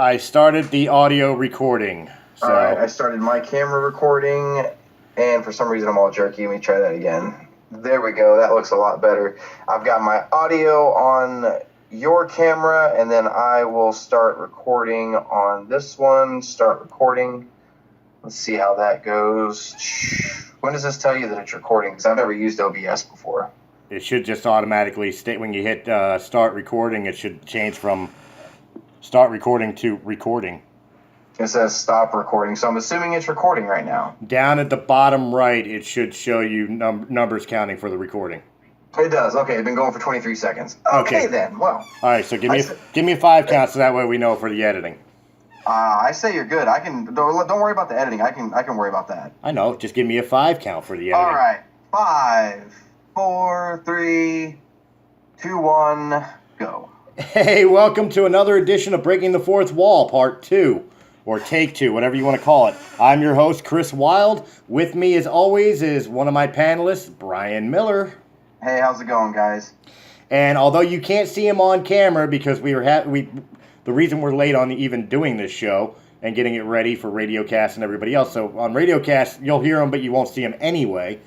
I started the audio recording. So. All right, I started my camera recording, and for some reason I'm all jerky. Let me try that again. There we go. That looks a lot better. I've got my audio on your camera, and then I will start recording on this one. Start recording. Let's see how that goes. When does this tell you that it's recording? Because I've never used OBS before. It should just automatically state when you hit start recording. It should change from start recording to recording. It says stop recording, so I'm assuming it's recording right now. Down at the bottom right, it should show you numbers counting for the recording. It does. Okay, it's been going for 23 seconds. Okay. Then. Well. All right, so give me a 5 count so that way we know for the editing. I say you're good. I can don't worry about the editing. I can worry about that. I know. Just give me a 5 count for the editing. All right. 5, 4, 3, 2, 1, go. Hey, welcome to another edition of Breaking the Fourth Wall, Part 2. Or Take 2, whatever you want to call it. I'm your host, Chris Wylde. With me, as always, is one of my panelists, Brian Miller. Hey, how's it going, guys? And although you can't see him on camera because the reason we're late on even doing this show and getting it ready for Radiocast and everybody else, so on Radiocast, you'll hear him, but you won't see him anyway.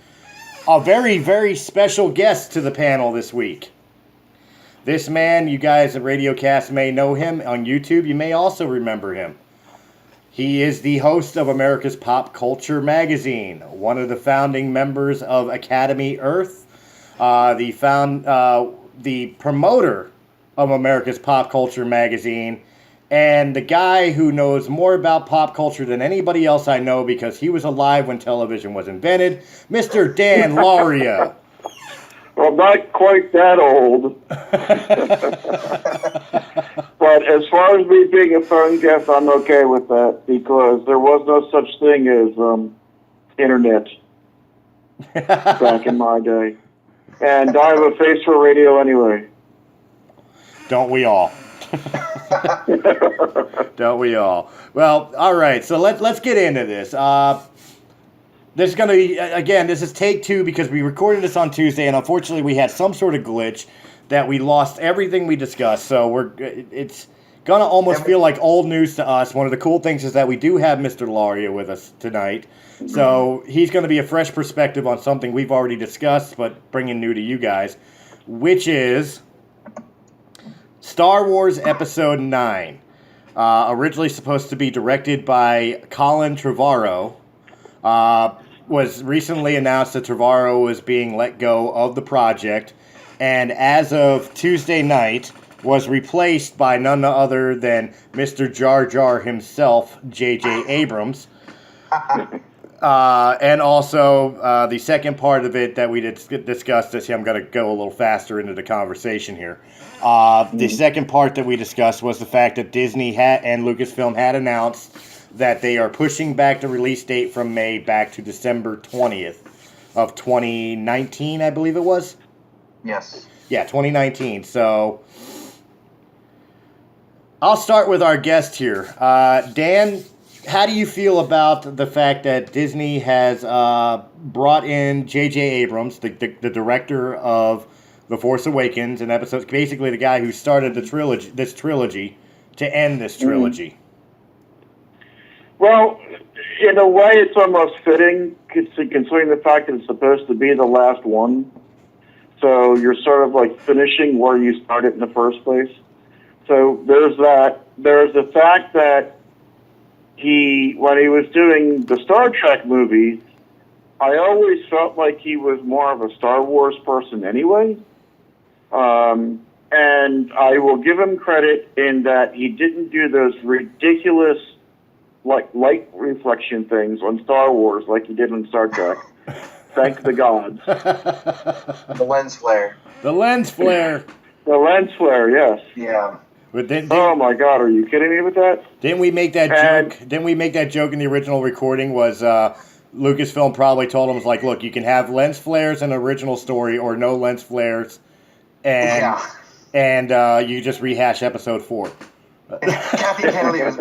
A very, very special guest to the panel this week. This man, you guys at Radiocast may know him on YouTube. You may also remember him. He is the host of America's Pop Culture magazine, one of the founding members of Academy Earth, the promoter of America's Pop Culture magazine, and the guy who knows more about pop culture than anybody else I know because he was alive when television was invented, Mr. Dan Lurie. Well, not quite that old. But as far as me being a phone guest, I'm okay with that because there was no such thing as internet back in my day. And I have a face for radio anyway. Don't we all? Don't we all? Well, all right. So let's get into this. This is going to be, again, this is take 2 because we recorded this on Tuesday, and unfortunately we had some sort of glitch that we lost everything we discussed. So it's going to almost feel like old news to us. One of the cool things is that we do have Mr. Lurie with us tonight. So he's going to be a fresh perspective on something we've already discussed, but bringing new to you guys, which is Star Wars Episode 9. Originally supposed to be directed by Colin Trevorrow. Was recently announced that Trevorrow was being let go of the project, and as of Tuesday night, was replaced by none other than Mr. Jar Jar himself, J.J. Abrams. And also, the second part of it that we discussed, this I'm going to go a little faster into the conversation here. The second part that we discussed was the fact that Disney and Lucasfilm had announced that they are pushing back the release date from May back to December 20th of 2019, I believe it was? Yes. Yeah, 2019. So I'll start with our guest here. Dan, how do you feel about the fact that Disney has brought in J.J. Abrams, the director of The Force Awakens and episodes, basically the guy who started this trilogy, to end this trilogy? Well, in a way, it's almost fitting, considering the fact that it's supposed to be the last one. So you're sort of like finishing where you started in the first place. So there's that. There's the fact that when he was doing the Star Trek movies, I always felt like he was more of a Star Wars person anyway. And I will give him credit in that he didn't do those ridiculous like light reflection things on Star Wars like he did on Star Trek. Thank the gods. The lens flare. The lens flare. The lens flare, yes. Yeah. But oh my God, are you kidding me with that? Didn't we make that joke? Didn't we make that joke in the original recording? Was Lucasfilm probably told him, was like, look, you can have lens flares in an original story or no lens flares, and you just rehash episode 4. Kathleen Kennedy was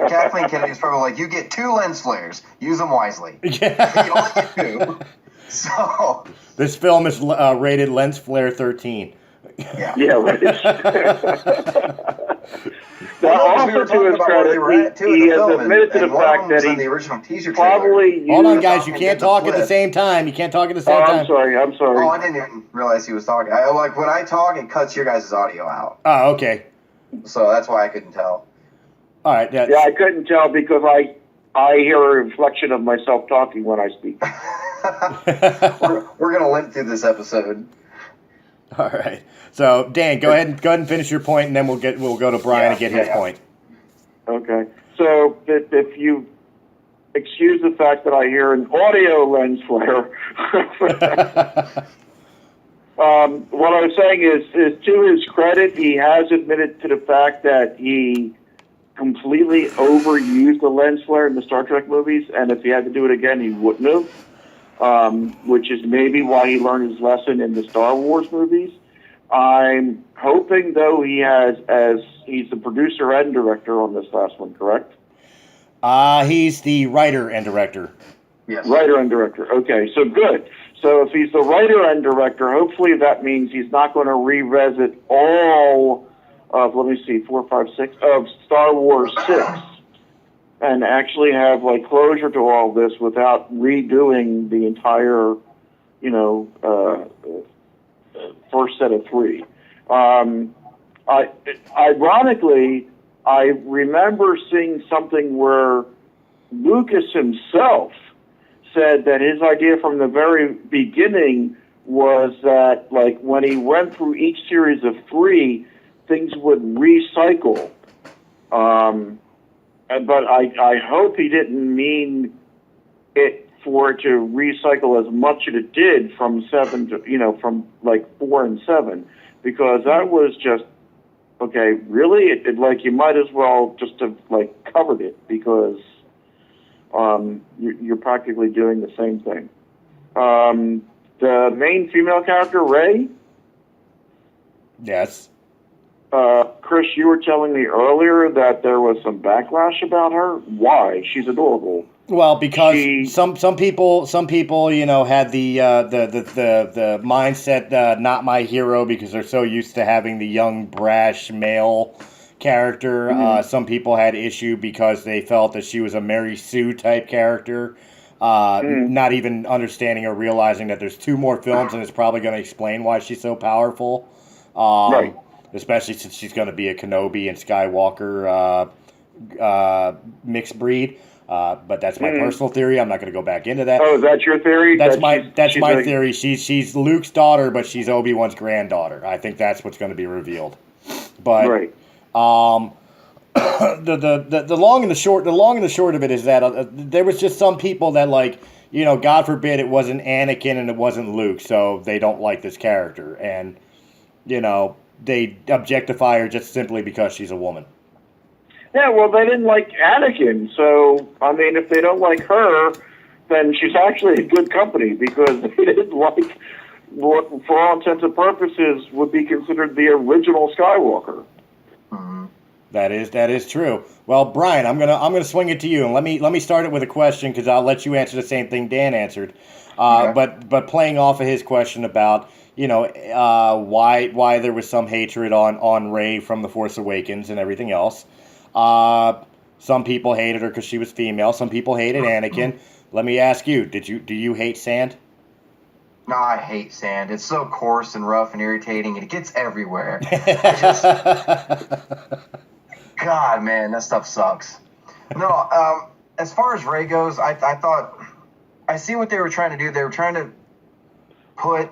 probably like, you get 2 lens flares. Use them wisely. Yeah. You only get 2. So this film is rated lens flare 13. Yeah. Yeah, right. Also, we were to talking his about where they were credit, at, too, in he the has film, admitted to the and one of fact them that was in he the original teaser trailer. probably used... Hold on, guys. You Falcon can't did the talk at the flip. same time. You can't talk at the same Oh, time. I'm sorry. Oh, I didn't even realize he was talking. Like when I talk, it cuts your guys' audio out. Oh, okay. So that's why I couldn't tell. All right. Yeah, I couldn't tell because I hear a reflection of myself talking when I speak. we're gonna limp through this episode. All right. So Dan, go ahead and finish your point, and then we'll go to Brian and get his point. Okay. So if you excuse the fact that I hear an audio lens flare, what I was saying is to his credit, he has admitted to the fact that he completely overused the lens flare in the Star Trek movies, and if he had to do it again, he wouldn't have, which is maybe why he learned his lesson in the Star Wars movies. I'm hoping, though, he's the producer and director on this last one, correct? He's the writer and director. Yes. Writer and director. Okay, so good. So if he's the writer and director, hopefully that means he's not going to revisit all of, 4, 5, 6, of Star Wars 6 and actually have like closure to all this without redoing the entire, first set of 3. Ironically, I remember seeing something where Lucas himself said that his idea from the very beginning was that, like, when he went through each series of 3, things would recycle. But I hope he didn't mean it for it to recycle as much as it did from 7 to, from like 4 and 7, because that was just, okay, really? It like, you might as well just have, like, covered it, because you're practically doing the same thing. The main female character, Rey? Yes. Chris, you were telling me earlier that there was some backlash about her. Why? She's adorable. Well, because some people, had the mindset, not my hero, because they're so used to having the young, brash male character. Mm-hmm. Some people had issue because they felt that she was a Mary Sue type character, not even understanding or realizing that there's 2 more films, and it's probably going to explain why she's so powerful. Right. Especially since she's going to be a Kenobi and Skywalker mixed breed. But that's my personal theory. I'm not going to go back into that. Oh, is that your theory? That's my theory. She's Luke's daughter, but she's Obi-Wan's granddaughter. I think that's what's going to be revealed. But right. The long and the short of it is that there was just some people that, like, God forbid it wasn't Anakin and it wasn't Luke, so they don't like this character, and they objectify her just simply because she's a woman. Yeah, well, they didn't like Anakin, so, I mean, if they don't like her, then she's actually in good company, because they didn't like what, for all intents and purposes, would be considered the original Skywalker. Mm-hmm. That is true. Well, Brian, I'm gonna swing it to you, and let me start it with a question, because I'll let you answer the same thing Dan answered. Okay. But playing off of his question about why there was some hatred on Rey from The Force Awakens and everything else. Some people hated her because she was female. Some people hated Anakin. Let me ask you: do you hate sand? No, I hate sand. It's so coarse and rough and irritating, and it gets everywhere. God, man, that stuff sucks. No, as far as Rey goes, I thought, I see what they were trying to do. They were trying to put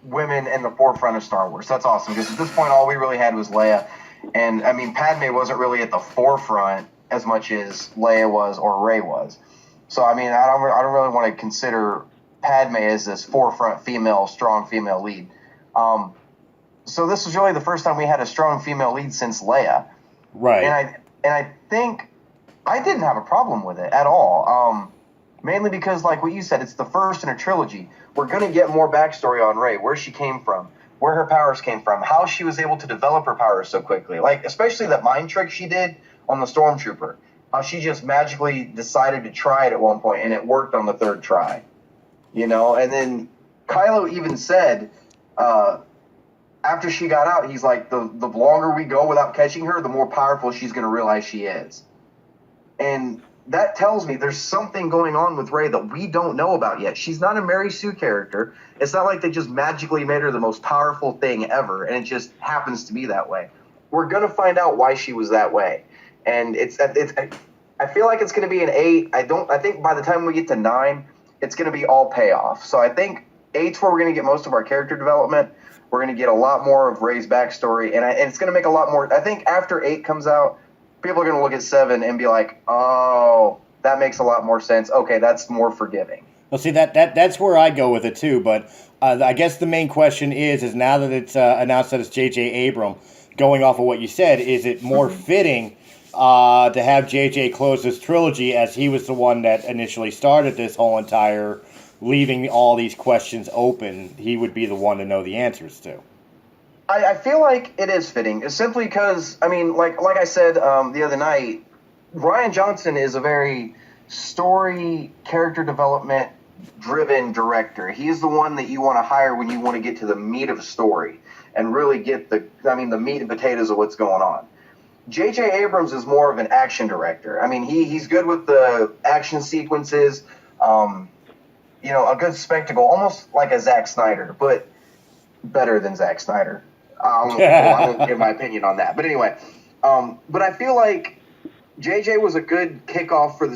women in the forefront of Star Wars. That's awesome, because at this point, all we really had was Leia. And, I mean, Padme wasn't really at the forefront as much as Leia was or Rey was. So, I mean, I don't really want to consider Padme as this forefront strong female lead. So this was really the first time we had a strong female lead since Leia. Right. And I think I didn't have a problem with it at all. Mainly because, like what you said, it's the first in a trilogy. We're going to get more backstory on Rey, where she came from, where her powers came from, how she was able to develop her powers so quickly. Like, especially that mind trick she did on the Stormtrooper. How she just magically decided to try it at one point, and it worked on the 3rd try. And then Kylo even said, after she got out, he's like, the longer we go without catching her, the more powerful she's going to realize she is. And that tells me there's something going on with Rey that we don't know about yet. She's not a Mary Sue character. It's not like they just magically made her the most powerful thing ever, and it just happens to be that way. We're going to find out why she was that way. And I feel like it's going to be an 8. I think by the time we get to 9, it's going to be all payoff. So I think 8's where we're going to get most of our character development. We're going to get a lot more of Rey's backstory, and it's going to make a lot more. I think after 8 comes out, people are going to look at 7 and be like, oh, that makes a lot more sense. Okay, that's more forgiving. Well, see, that's where I go with it, too. But I guess the main question is now that it's announced that it's J.J. Abrams, going off of what you said, is it more fitting to have J.J. close this trilogy, as he was the one that initially started this whole entire leaving all these questions open? He would be the one to know the answers to. I feel like it is fitting. It's simply because, I mean, like I said the other night, Rian Johnson is a very story, character development driven director. He's the one that you want to hire when you want to get to the meat of a story and really get the meat and potatoes of what's going on. J.J. Abrams is more of an action director. I mean, he's good with the action sequences, a good spectacle, almost like a Zack Snyder, but better than Zack Snyder. I won't give my opinion on that. But anyway, but I feel like J.J. was a good kickoff for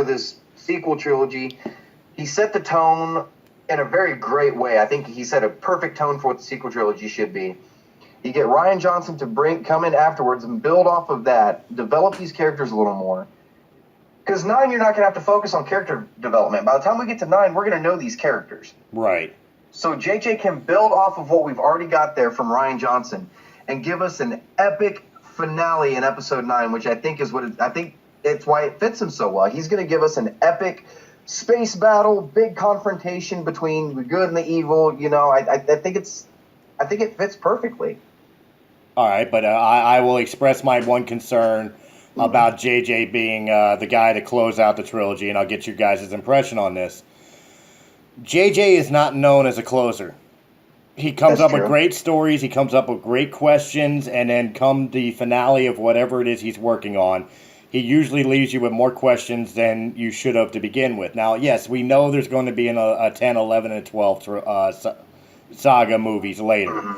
this sequel trilogy. He set the tone in a very great way. I think he set a perfect tone for what the sequel trilogy should be. You get Rian Johnson to come in afterwards and build off of that, develop these characters a little more. Because 9, you're not going to have to focus on character development. By the time we get to 9, we're going to know these characters. Right. So JJ can build off of what we've already got there from Rian Johnson and give us an epic finale in episode 9, which I think is I think it's why it fits him so well. He's going to give us an epic space battle, big confrontation between the good and the evil. I think it fits perfectly. All right, but I will express my one concern about JJ being the guy to close out the trilogy, and I'll get you guys' impression on this. JJ is not known as a closer. He comes up with great stories, he comes up with great questions, and then come the finale of whatever it is he's working on, he usually leaves you with more questions than you should have to begin with. Now, yes, we know there's going to be a 10, 11, and 12 saga movies later.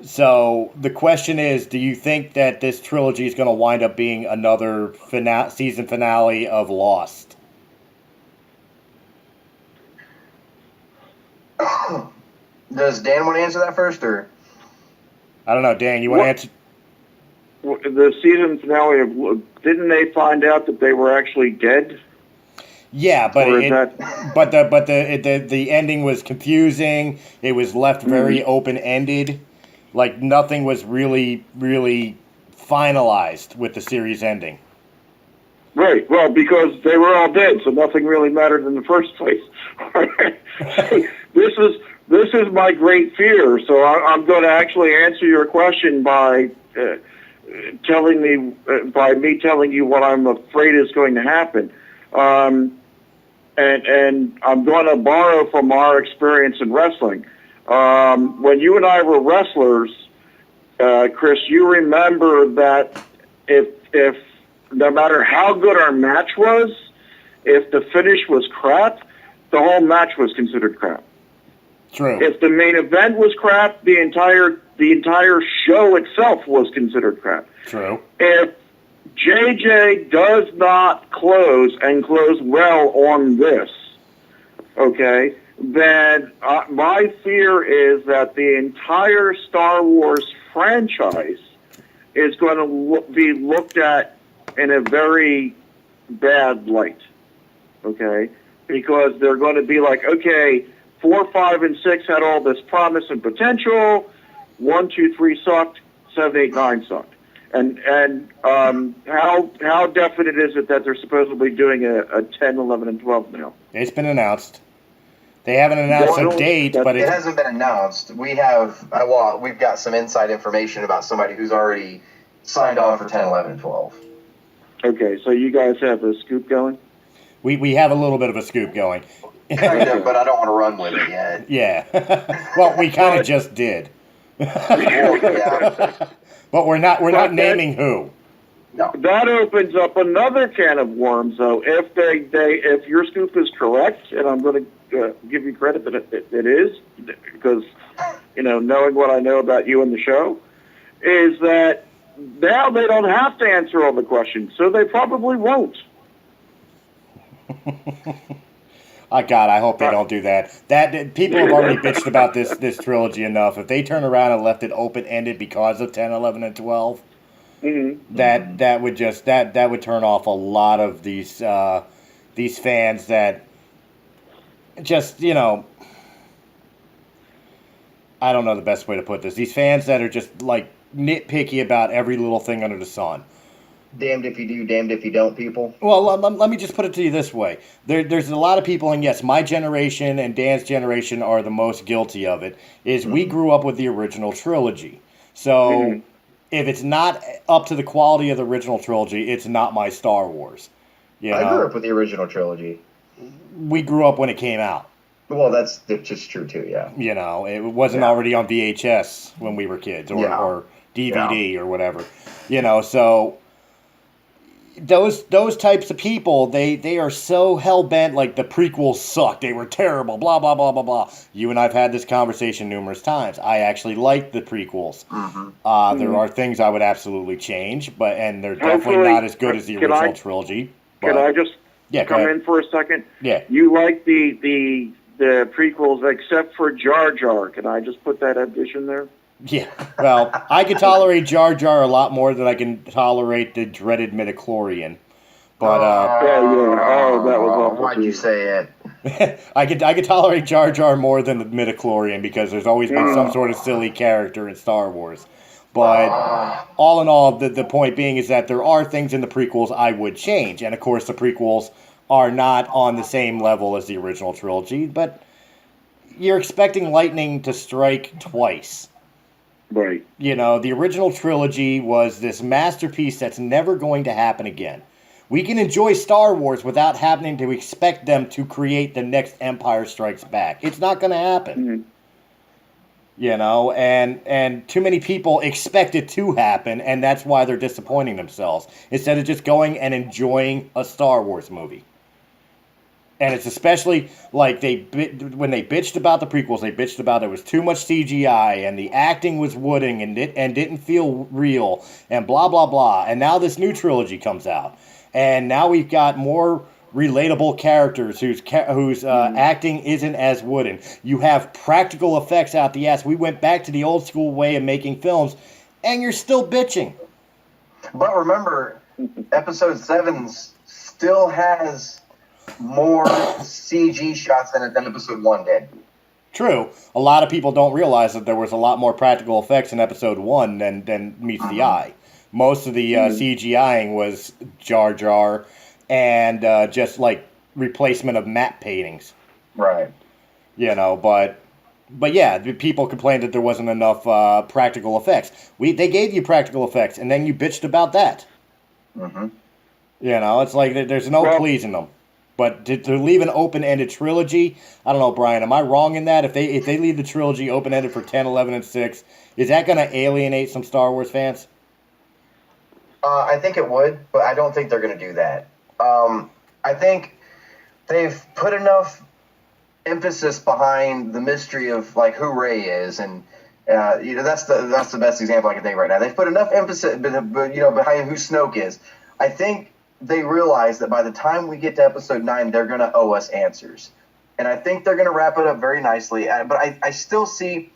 So the question is, do you think that this trilogy is going to wind up being another season finale of Lost? Does Dan want to answer that first, or? I don't know, Dan. You want to answer? The season finale of, didn't they find out that they were actually dead? Yeah, but the ending was confusing. It was left very open ended. Like nothing was really finalized with the series ending. Right. Well, because they were all dead, so nothing really mattered in the first place. This is my great fear. So I'm going to actually answer your question by telling you what I'm afraid is going to happen. And I'm going to borrow from our experience in wrestling. When you and I were wrestlers, Chris, you remember that if no matter how good our match was, if the finish was crap, the whole match was considered crap. True. If the main event was crap, the entire show itself was considered crap. True. If JJ does not close well on this, okay, then my fear is that the entire Star Wars franchise is going to be looked at in a very bad light, okay? Because they're going to be like, okay, 4, 5, and 6 had all this promise and potential. 1, 2, 3 sucked. 7, 8, 9 sucked. And how definite is it that they're supposedly doing a 10, 11, and 12 now? It's been announced. They haven't announced a date, but it hasn't been announced. We've got some inside information about somebody who's already signed on for 10, 11, and 12. Okay, so you guys have a scoop going? We have a little bit of a scoop going. Kind of, but I don't want to run with it yet. Yeah. Well, we kind of just did. Well, yeah. But we're not But naming who. No. That opens up another can of worms, though. If your scoop is correct, and I'm going to give you credit that it is, because knowing what I know about you and the show, is that now they don't have to answer all the questions, so they probably won't. Oh God, I hope they don't do that. That people have already bitched about this trilogy enough. If they turn around and left it open ended because of 10, 11, and 12, that would turn off a lot of these fans that just I don't know the best way to put this. These fans that are just like nitpicky about every little thing under the sun. Damned if you do, damned if you don't, people. Well, let me just put it to you this way. There's a lot of people, and yes, my generation and Dan's generation are the most guilty of it, is we grew up with the original trilogy. So if it's not up to the quality of the original trilogy, it's not my Star Wars. I grew up with the original trilogy. We grew up when it came out. Well, that's just true, too, yeah. It wasn't already on VHS when we were kids, or DVD or whatever. So those types of people, they are so hell-bent, like the prequels suck, they were terrible, blah, blah, blah, blah, blah. You and I've had this conversation numerous times. I actually like the prequels. There are things I would absolutely change, and they're definitely not as good as the original trilogy. Can I just come in for a second? Yeah. You like the prequels except for Jar Jar. Can I just put that addition there? Yeah, well, I can tolerate Jar Jar a lot more than I can tolerate the dreaded midichlorian. But that was awful. Why'd you say it? I could tolerate Jar Jar more than the midichlorian because there's always been some sort of silly character in Star Wars. But all in all, the point being is that there are things in the prequels I would change, and of course the prequels are not on the same level as the original trilogy. But you're expecting lightning to strike twice. Right. The original trilogy was this masterpiece that's never going to happen again. We can enjoy Star Wars without having to expect them to create the next Empire Strikes Back. It's not going to happen. And too many people expect it to happen, and that's why they're disappointing themselves, instead of just going and enjoying a Star Wars movie. And it's especially like when they bitched about the prequels, they bitched about there was too much CGI and the acting was wooden and didn't feel real and blah, blah, blah. And now this new trilogy comes out. And now we've got more relatable characters whose acting isn't as wooden. You have practical effects out the ass. We went back to the old school way of making films, and you're still bitching. But remember, Episode 7 still has more CG shots than Episode 1 did. True. A lot of people don't realize that there was a lot more practical effects in Episode 1 than meets the eye. Most of the CGIing was Jar Jar and just like replacement of matte paintings. Right. But yeah, people complained that there wasn't enough practical effects. They gave you practical effects, and then you bitched about that. It's like there's no pleasing them. But to leave an open-ended trilogy, I don't know, Brian, am I wrong in that? If they leave the trilogy open-ended for 10, 11, and 6, is that going to alienate some Star Wars fans? I think it would, but I don't think they're going to do that. I think they've put enough emphasis behind the mystery of like who Rey is, and that's the best example I can think right now. They've put enough emphasis, behind who Snoke is. I think they realize that by the time we get to Episode 9, they're going to owe us answers. And I think they're going to wrap it up very nicely. But I still stick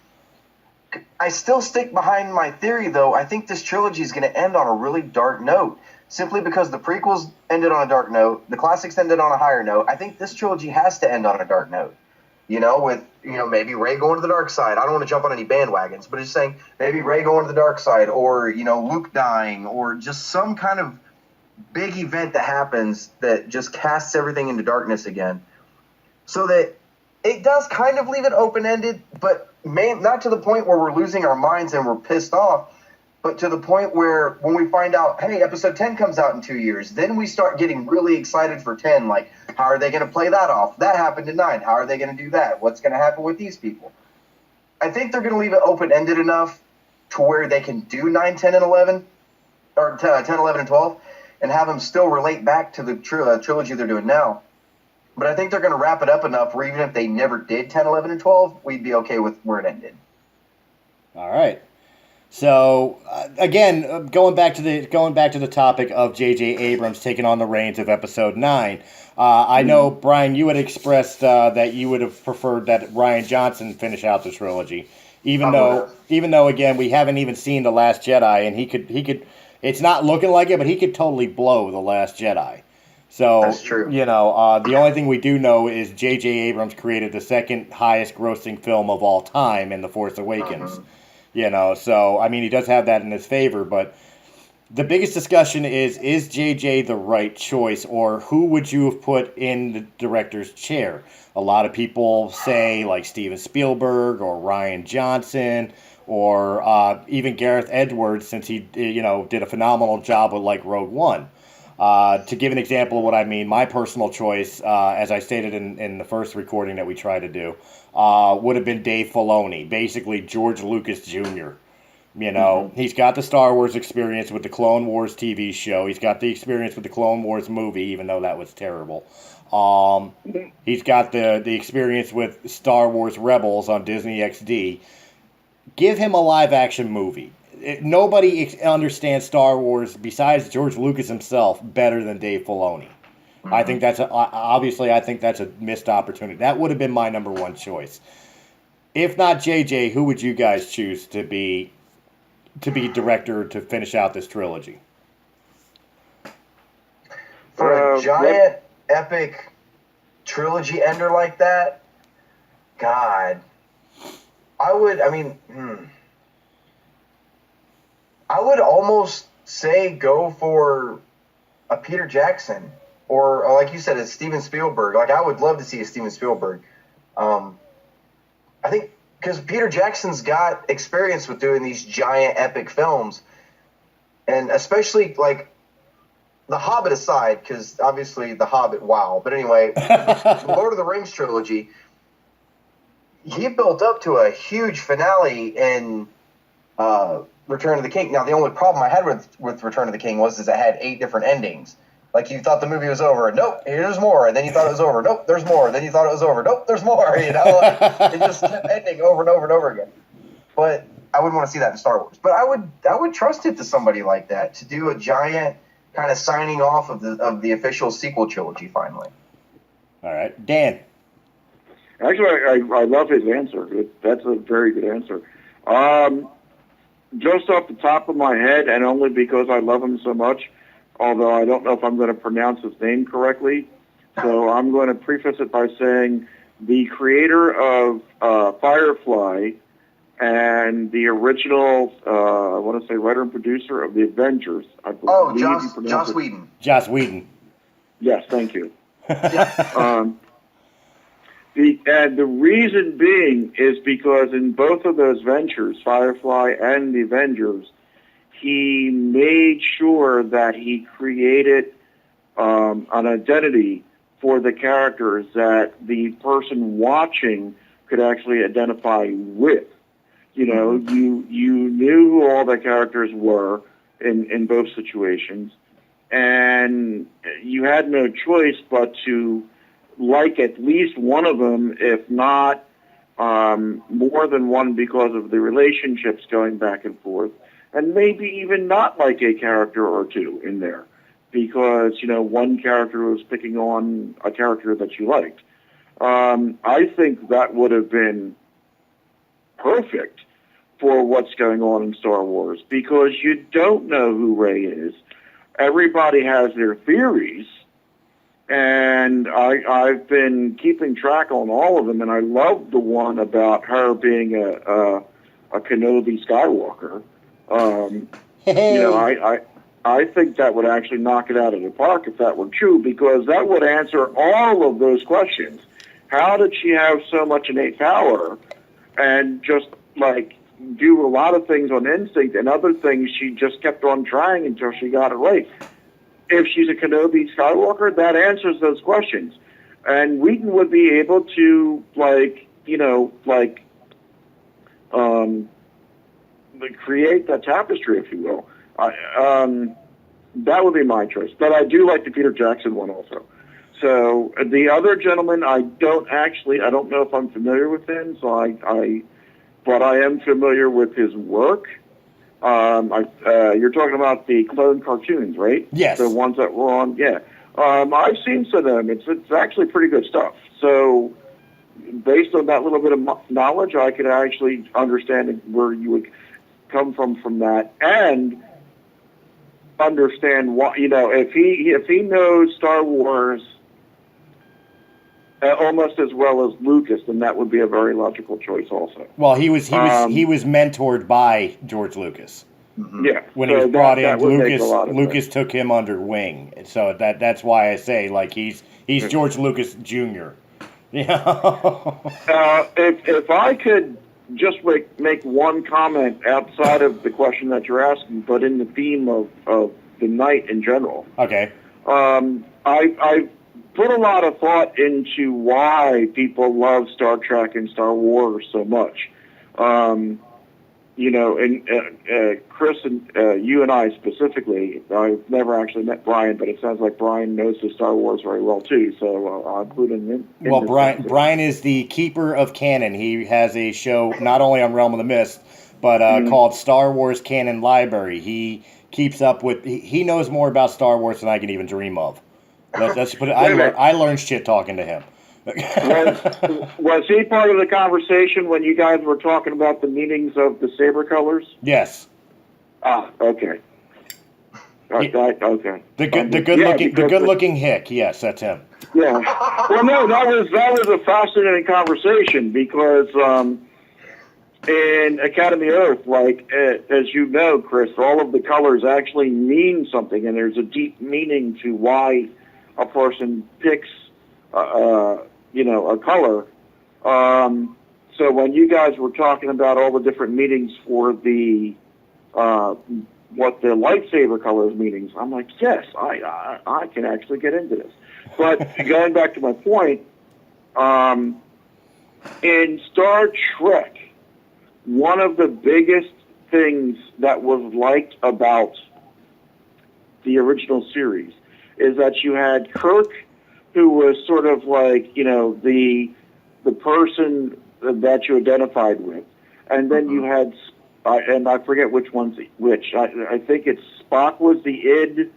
behind my theory, though. I think this trilogy is going to end on a really dark note, simply because the prequels ended on a dark note. The classics ended on a higher note. I think this trilogy has to end on a dark note. With maybe Rey going to the dark side. I don't want to jump on any bandwagons, but just saying maybe Rey going to the dark side, or, Luke dying, or just some kind of big event that happens that just casts everything into darkness again, so that it does kind of leave it open-ended, but not to the point where we're losing our minds and we're pissed off, but to the point where when we find out, hey, episode 10 comes out in 2 years, then we start getting really excited for 10. Like, how are they going to play that off? That happened in 9. How are they going to do that? What's going to happen with these people? I think they're going to leave it open-ended enough to where they can do 9, 10, and 11, or 10, 11, and 12, and have them still relate back to the trilogy they're doing now. But I think they're going to wrap it up enough where even if they never did 10, 11, and 12, we'd be okay with where it ended. All right. So again, going back to the topic of J.J. Abrams taking on the reins of Episode 9. I know, Brian, you had expressed that you would have preferred that Rian Johnson finish out the trilogy, even though again we haven't even seen The Last Jedi, and he could. It's not looking like it, but he could totally blow The Last Jedi. So that's true. The only thing we do know is J.J. Abrams created the second highest grossing film of all time in The Force Awakens. So I mean, he does have that in his favor, but the biggest discussion is JJ the right choice, or who would you have put in the director's chair? A lot of people say like Steven Spielberg or Rian Johnson or even Gareth Edwards, since he did a phenomenal job with like Rogue One. To give an example of what I mean, my personal choice, as I stated in the first recording that we tried to do, would have been Dave Filoni, basically George Lucas Jr. He's got the Star Wars experience with the Clone Wars TV show. He's got the experience with the Clone Wars movie, even though that was terrible. He's got the experience with Star Wars Rebels on Disney XD. Give him a live-action movie. Nobody understands Star Wars besides George Lucas himself better than Dave Filoni. I think that's a missed opportunity. That would have been my number one choice. If not JJ, who would you guys choose to be director to finish out this trilogy? For a giant epic trilogy ender like that, God, I would almost say go for a Peter Jackson or like you said, a Steven Spielberg. Like, I would love to see a Steven Spielberg. I think because Peter Jackson's got experience with doing these giant epic films, and especially like The Hobbit aside, because obviously The Hobbit, wow. But anyway, the Lord of the Rings trilogy, he built up to a huge finale in Return of the King. Now, the only problem I had with Return of the King was it had 8 different endings. Like, you thought the movie was over, nope, here's more. And then you thought it was over, nope, there's more. Then you thought it was over, nope, there's more. It just kept ending over and over and over again. But I wouldn't want to see that in Star Wars. But I would trust it to somebody like that to do a giant kind of signing off of the official sequel trilogy finally. All right, Dan. Actually, I love his answer. That's a very good answer. Just off the top of my head, and only because I love him so much, although I don't know if I'm going to pronounce his name correctly, so I'm going to preface it by saying the creator of Firefly and the original, I want to say writer and producer of The Avengers. I believe Joss Whedon. Joss Whedon. Yes, thank you. The reason being is because in both of those ventures, Firefly and The Avengers, he made sure that he created an identity for the characters that the person watching could actually identify with. You know, you knew who all the characters were in both situations, and you had no choice but to like at least one of them, if not more than one, because of the relationships going back and forth, and maybe even not like a character or two in there, because, you know, one character was picking on a character that you liked. I think that would have been perfect for what's going on in Star Wars, because you don't know who Rey is. Everybody has their theories, and I've been keeping track on all of them, and I love the one about her being a Kenobi Skywalker. You know, I think that would actually knock it out of the park if that were true, because that would answer all of those questions. How did she have so much innate power and just, like, do a lot of things on instinct, and other things she just kept on trying until she got it right. If she's a Kenobi Skywalker, that answers those questions. And Whedon would be able to, create that tapestry, if you will. That would be my choice. But I do like the Peter Jackson one also. So the other gentleman, I don't know if I'm familiar with him, but I am familiar with his work. You're talking about the clone cartoons, right? Yes. The ones that were on, yeah. I've seen some of them. It's actually pretty good stuff. So based on that little bit of knowledge, I could actually understand where you would come from that, and understand why, if he knows Star Wars almost as well as Lucas, then that would be a very logical choice also. Well, he was mentored by George Lucas. Yeah. When he was brought in, Lucas took him under wing. And so that's why I say, like, he's George Lucas Jr. Yeah. If I could just make one comment outside of the question that you're asking, but in the theme of the night in general. Okay. I put a lot of thought into why people love Star Trek and Star Wars so much. And Chris and you and I specifically, I've never actually met Brian, but it sounds like Brian knows his Star Wars very well too, so I'll include him in well, Brian is the keeper of canon. He has a show not only on Realm of the Mist, but called Star Wars Canon Library. He keeps up with, he knows more about Star Wars than I can even dream of. Let's put it, I learned shit talking to him. Was he part of the conversation when you guys were talking about the meanings of the saber colors? Yes. Ah, okay. Okay. The good looking hick. Yes, that's him. Yeah. Well, no, that was a fascinating conversation because in Academy Earth, like as you know, Chris, all of the colors actually mean something, and there's a deep meaning to why a person picks a color. So when you guys were talking about all the different meanings for the what the lightsaber colors meanings, I'm like, yes, I can actually get into this. But going back to my point, in Star Trek, one of the biggest things that was liked about the original series is that you had Kirk, who was sort of like, the person that you identified with. And then you had, and I forget which one's which. I think it's Spock was the id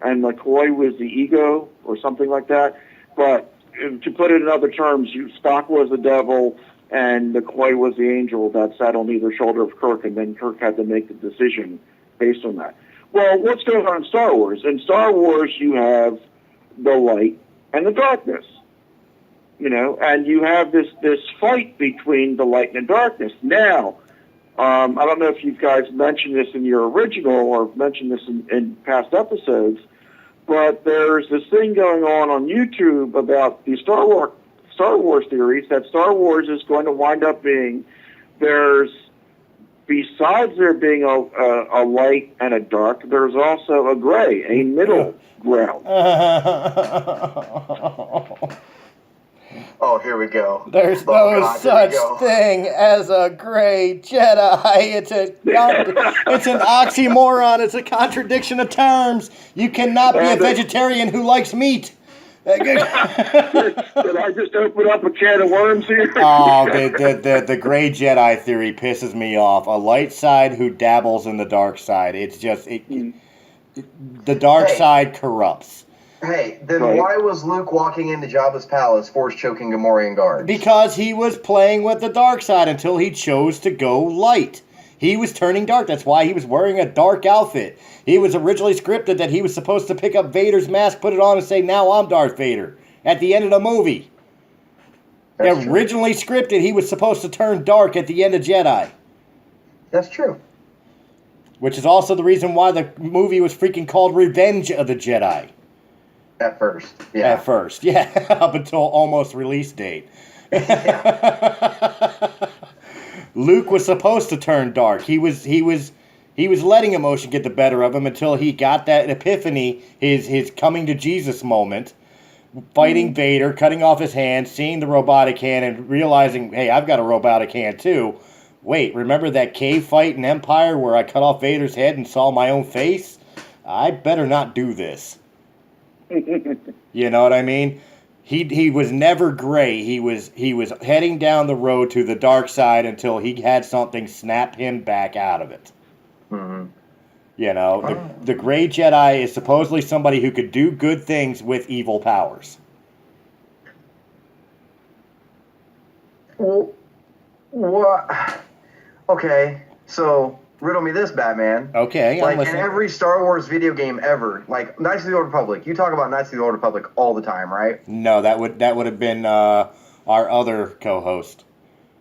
and McCoy was the ego or something like that. But to put it in other terms, Spock was the devil and McCoy was the angel that sat on either shoulder of Kirk, and then Kirk had to make the decision based on that. Well, what's going on in Star Wars? In Star Wars, you have the light and the darkness, and you have this fight between the light and the darkness. Now, I don't know if you guys mentioned this in your original or mentioned this in past episodes, but there's this thing going on YouTube about the Star Wars theories that Star Wars is going to wind up being, besides there being a light and a dark, there's also a gray, a middle ground. Oh, here we go. There's no such thing as a gray Jedi. It's an oxymoron. It's a contradiction of terms. You cannot be a vegetarian who likes meat. Did I just open up a can of worms here? Oh, the gray Jedi theory pisses me off. A light side who dabbles in the dark side. It's just the dark side corrupts. Hey, then why was Luke walking into Jabba's palace, force choking Gamorrean guards? Because he was playing with the dark side until he chose to go light. He was turning dark. That's why he was wearing a dark outfit. He was originally scripted that he was supposed to pick up Vader's mask, put it on, and say, "Now I'm Darth Vader," at the end of the movie. Originally scripted, he was supposed to turn dark at the end of Jedi. That's true. Which is also the reason why the movie was freaking called Revenge of the Jedi. At first, yeah. Up until almost release date. Luke was supposed to turn dark. He was letting emotion get the better of him until he got that epiphany, his coming to Jesus moment, fighting Vader, cutting off his hand, seeing the robotic hand, and realizing, hey, I've got a robotic hand too. Wait, remember that cave fight in Empire where I cut off Vader's head and saw my own face? I better not do this. You know what I mean? He was never gray. He was heading down the road to the dark side until he had something snap him back out of it. Mm-hmm. You know, the gray Jedi is supposedly somebody who could do good things with evil powers. Well, what? Okay, so riddle me this, Batman. Okay, like I'm listening. in every Star Wars video game ever, like Knights of the Old Republic. You talk about Knights of the Old Republic all the time, right? No, that would have been our other co-host.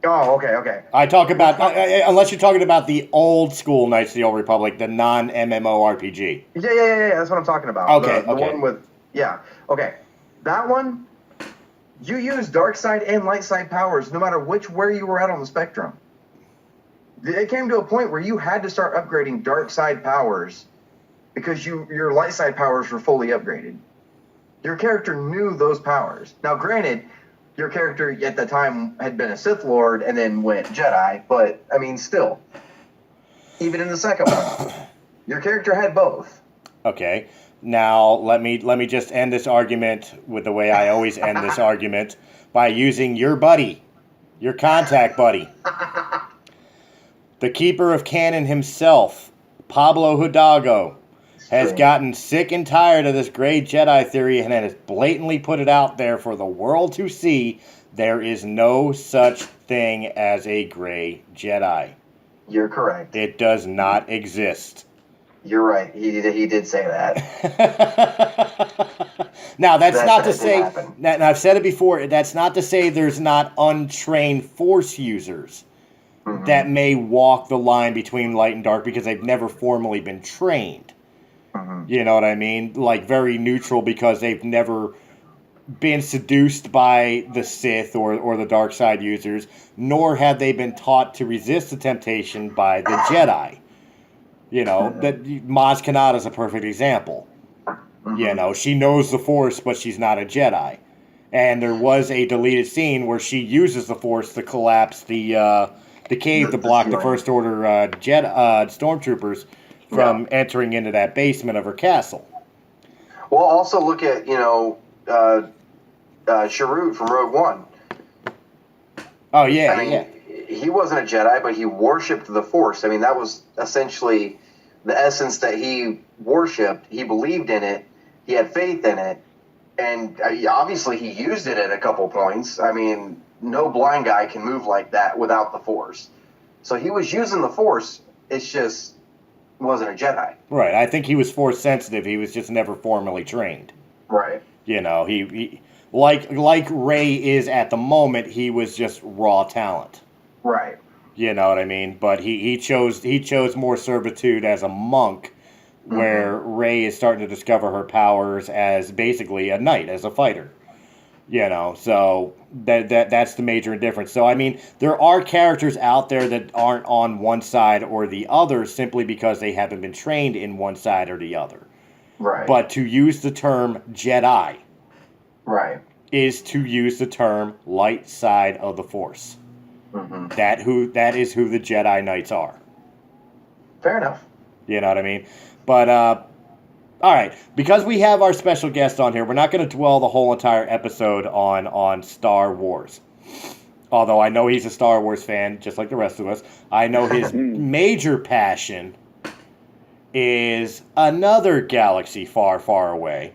Oh, okay. I talk about unless you're talking about the old school Knights of the Old Republic, the non-MMORPG. Yeah. That's what I'm talking about. Okay, the one with okay. That one, you use dark side and light side powers, no matter where you were at on the spectrum. It came to a point where you had to start upgrading dark side powers because your light side powers were fully upgraded. Your character knew those powers. Now, granted, your character at the time had been a Sith Lord and then went Jedi, but I mean, still, even in the second one, your character had both. Okay. Now let me just end this argument with the way I always end this argument by using your buddy, your contact buddy, the keeper of canon himself, Pablo Hidalgo, has gotten sick and tired of this gray Jedi theory and has blatantly put it out there for the world to see. There is no such thing as a gray Jedi. You're correct. It does not exist. You're right. He did say that. Now, that's not to say, that and I've said it before, that's not to say there's not untrained Force users that may walk the line between light and dark because they've never formally been trained. You know what I mean? Like, very neutral because they've never been seduced by the Sith or the dark side users, nor have they been taught to resist the temptation by the Jedi. You know, that Maz Kanata is a perfect example. You know, she knows the Force, but she's not a Jedi. And there was a deleted scene where she uses the Force to collapse the cave to block the First Order stormtroopers from entering into that basement of her castle. Well, also look at, Chirrut from Rogue One. Oh, yeah, I mean, he wasn't a Jedi, but he worshipped the Force. I mean, that was essentially the essence that he worshipped. He believed in it. He had faith in it. And obviously he used it at a couple points. I mean, no blind guy can move like that without the Force. So he was using the Force. It's just wasn't a Jedi. Right. I think he was Force sensitive. He was just never formally trained. Right. You know, he like Rey is at the moment, he was just raw talent. Right. You know what I mean? But he chose more servitude as a monk, where Rey is starting to discover her powers as basically a knight, as a fighter. You know, so that's the major difference. So, I mean, there are characters out there that aren't on one side or the other simply because they haven't been trained in one side or the other. Right. But to use the term Jedi is to use the term light side of the Force. That is who the Jedi Knights are. Fair enough. You know what I mean? But, all right, because we have our special guest on here, we're not going to dwell the whole entire episode on Star Wars. Although I know he's a Star Wars fan, just like the rest of us. I know his major passion is another galaxy far, far away,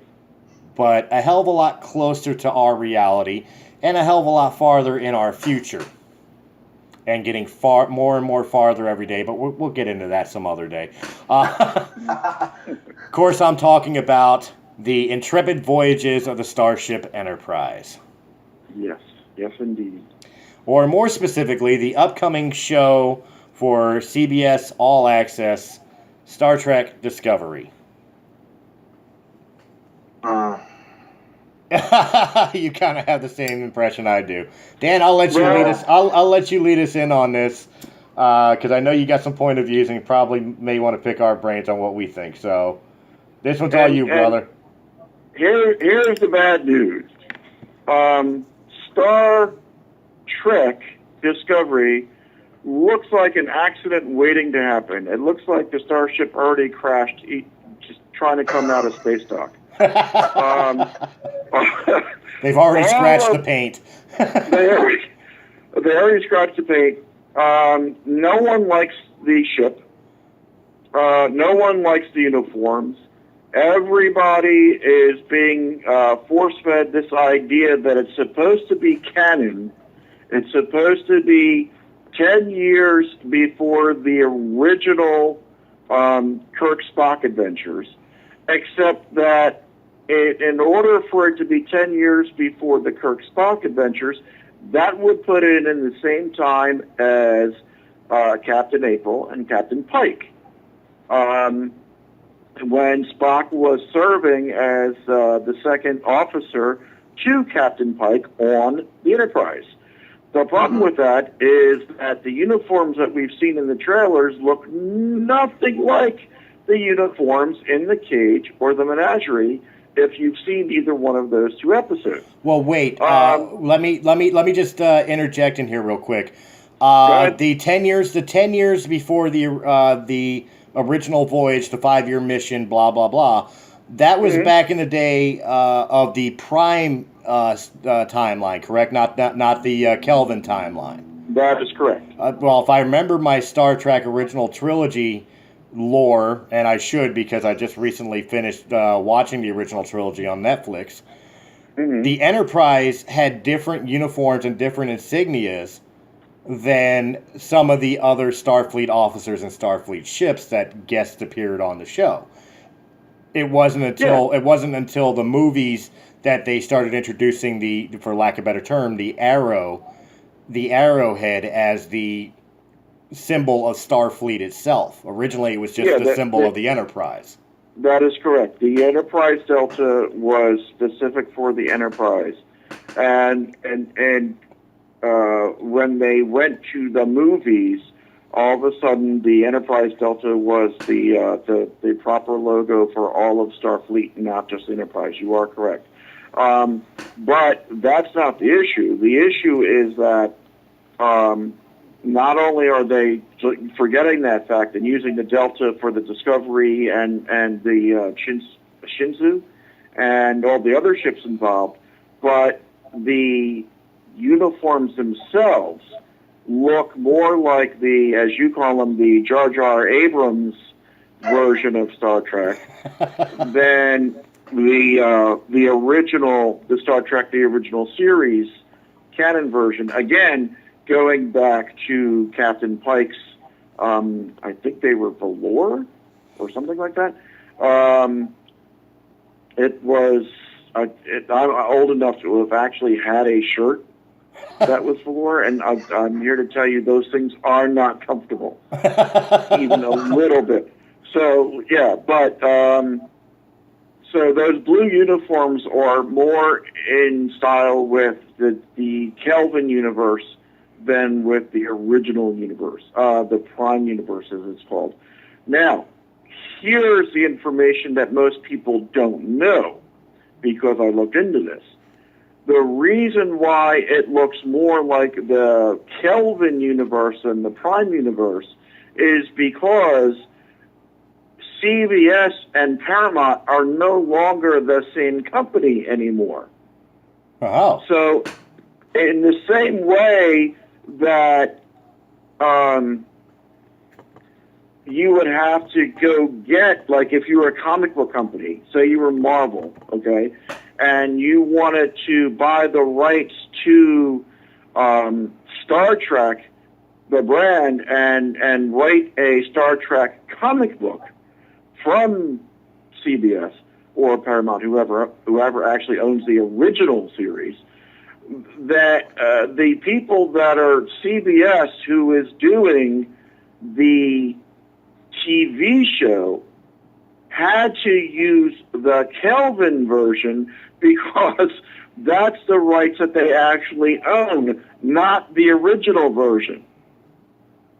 but a hell of a lot closer to our reality and a hell of a lot farther in our future. And getting more and more farther every day, but we'll get into that some other day. Of course, I'm talking about the intrepid voyages of the Starship Enterprise. Yes, indeed. Or more specifically, the upcoming show for CBS All Access, Star Trek Discovery. You kind of have the same impression I do. Dan, I'll let you lead us. I'll let you lead us in on this because I know you got some point of views and probably may want to pick our brains on what we think. So this one's all you, brother. Here's the bad news. Star Trek Discovery looks like an accident waiting to happen. It looks like the starship already crashed, just trying to come out of space dock. They've already scratched the paint. they already scratched the paint. No one likes the ship. No one likes the uniforms. Everybody is being force-fed this idea that it's supposed to be canon. It's supposed to be 10 years before the original Kirk Spock adventures, except that in order for it to be 10 years before the Kirk Spock adventures, that would put it in the same time as Captain April and Captain Pike. When Spock was serving as the second officer to Captain Pike on the Enterprise. The problem with that is that the uniforms that we've seen in the trailers look nothing like the uniforms in the cage or the menagerie if you've seen either one of those two episodes. Well, wait. Let me just interject in here real quick. The 10 years before the original voyage, the 5-year mission, blah blah blah. That was back in the day of the Prime timeline, correct? Not the Kelvin timeline. That is correct. Well, if I remember my Star Trek original trilogy lore, and I should because I just recently finished watching the original trilogy on Netflix, the Enterprise had different uniforms and different insignias than some of the other Starfleet officers and Starfleet ships that guest appeared on the show. It wasn't until the movies that they started introducing the, for lack of a better term, the arrowhead as the symbol of Starfleet itself. Originally, it was just the symbol of the Enterprise. That is correct. The Enterprise Delta was specific for the Enterprise, and when they went to the movies, all of a sudden the Enterprise Delta was the proper logo for all of Starfleet, not just Enterprise. You are correct. But that's not the issue. The issue is that not only are they forgetting that fact and using the Delta for the Discovery and the Shinzu and all the other ships involved, but the uniforms themselves look more like the, as you call them, the Jar Jar Abrams version of Star Trek than the original, the Star Trek, the original series canon version. Again, going back to Captain Pike's, I think they were velour or something like that. It was, I'm old enough to have actually had a shirt that was velour, and I'm here to tell you those things are not comfortable, even a little bit. So, yeah, but so those blue uniforms are more in style with the Kelvin universe than with the original universe, the Prime universe as it's called. Now, here's the information that most people don't know, because I looked into this. The reason why it looks more like the Kelvin universe than the Prime universe is because CBS and Paramount are no longer the same company anymore. Oh. So, in the same way that you would have to go get, like if you were a comic book company, say you were Marvel, okay, and you wanted to buy the rights to Star Trek, the brand, and write a Star Trek comic book from CBS or Paramount, whoever actually owns the original series, that the people that are CBS who is doing the TV show had to use the Kelvin version because that's the rights that they actually own, not the original version.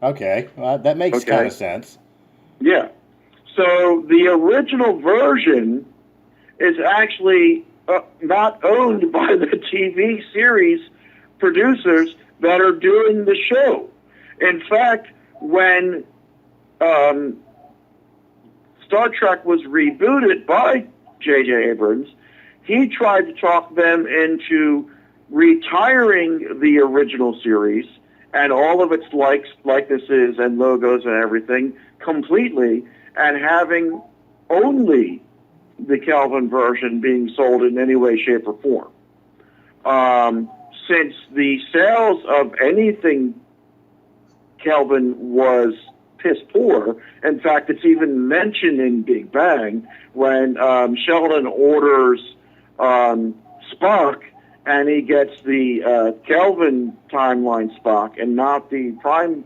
Okay, well, that makes kind of sense. Yeah. So the original version is actually not owned by the TV series producers that are doing the show. In fact, when Star Trek was rebooted by J.J. Abrams, he tried to talk them into retiring the original series and all of its likenesses and logos and everything completely, and having only the Kelvin version being sold in any way, shape, or form. Since the sales of anything Kelvin was piss poor, in fact, it's even mentioned in Big Bang when Sheldon orders Spock, and he gets the Kelvin timeline Spock and not the Prime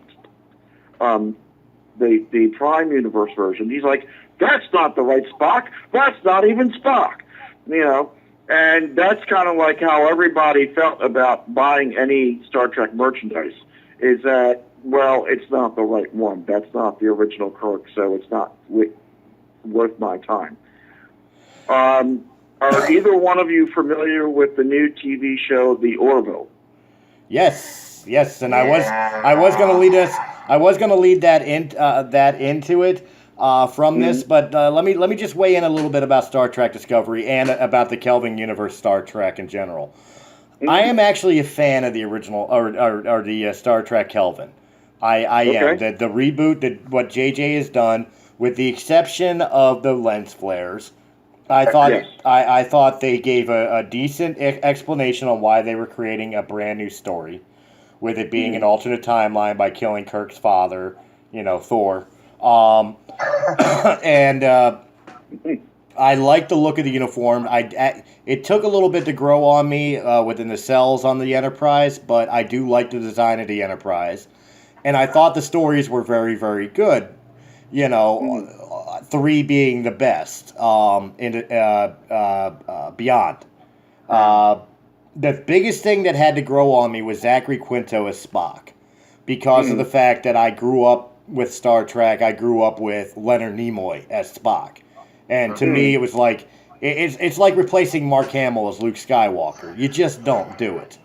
the Prime Universe version. He's like, that's not the right Spock. That's not even Spock. You know, and that's kind of like how everybody felt about buying any Star Trek merchandise, is that, well, it's not the right one. That's not the original Kirk, so it's not worth my time. Are either one of you familiar with the new TV show, The Orville? Yes, and I was going to lead us. I was going to lead that into it from this, but let me just weigh in a little bit about Star Trek Discovery and about the Kelvin universe, Star Trek in general. I am actually a fan of the original or the Star Trek Kelvin. I am the reboot that what JJ has done, with the exception of the lens flares. I thought they gave a decent explanation on why they were creating a brand new story, with it being an alternate timeline by killing Kirk's father, Thor. And I like the look of the uniform. It took a little bit to grow on me within the cells on the Enterprise, but I do like the design of the Enterprise. And I thought the stories were very, very good. 3 being the best. Beyond. The biggest thing that had to grow on me was Zachary Quinto as Spock, because of the fact that I grew up with Star Trek. I grew up with Leonard Nimoy as Spock, and to me, it was like it's like replacing Mark Hamill as Luke Skywalker. You just don't do it.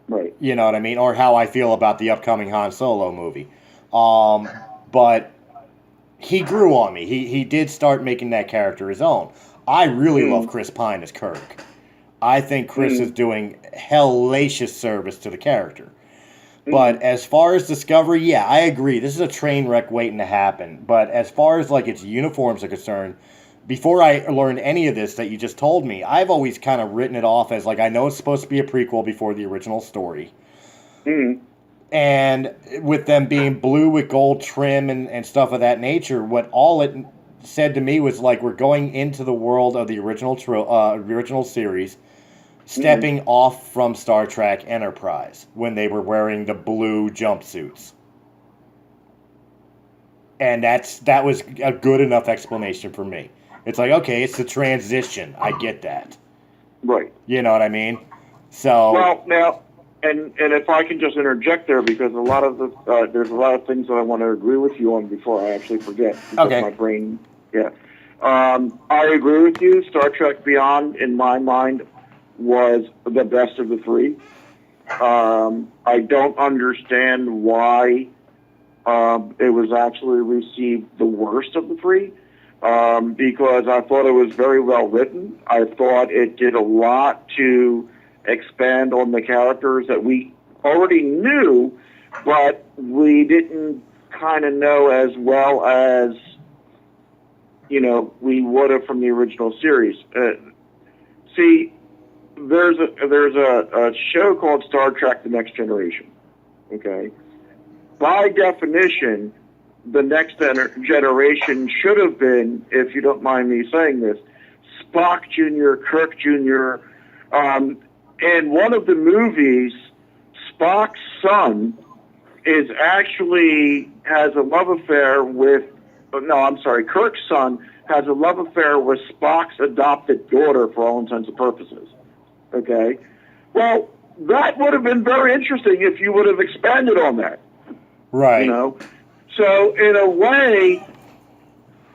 Right. You know what I mean? Or how I feel about the upcoming Han Solo movie. But he grew on me. He did start making that character his own. I really love Chris Pine as Kirk. I think Chris is doing hellacious service to the character. But as far as Discovery, yeah, I agree. This is a train wreck waiting to happen. But as far as its uniforms are concerned, before I learned any of this that you just told me, I've always kind of written it off as I know it's supposed to be a prequel before the original story. And with them being blue with gold trim and stuff of that nature, what all it said to me was we're going into the world of the original series, stepping off from Star Trek Enterprise when they were wearing the blue jumpsuits. And that was a good enough explanation for me. It's okay, it's the transition. I get that. Right. You know what I mean? So. Well, now, and if I can just interject there, because there's a lot of things that I want to agree with you on before I actually forget. Because my brain, I agree with you. Star Trek Beyond, in my mind, was the best of the 3. I don't understand why it was actually received the worst of the 3. Because I thought it was very well written. I thought it did a lot to expand on the characters that we already knew, but we didn't kind of know as well as, we would have from the original series. See, there's a show called Star Trek: The Next Generation. Okay, by definition, the next generation should have been, if you don't mind me saying this, Spock Jr., Kirk Jr. In one of the movies, Spock's son has a love affair with no, I'm sorry, Kirk's son has a love affair with Spock's adopted daughter for all intents and purposes. Okay? Well, that would have been very interesting if you would have expanded on that. Right. You know? So, in a way,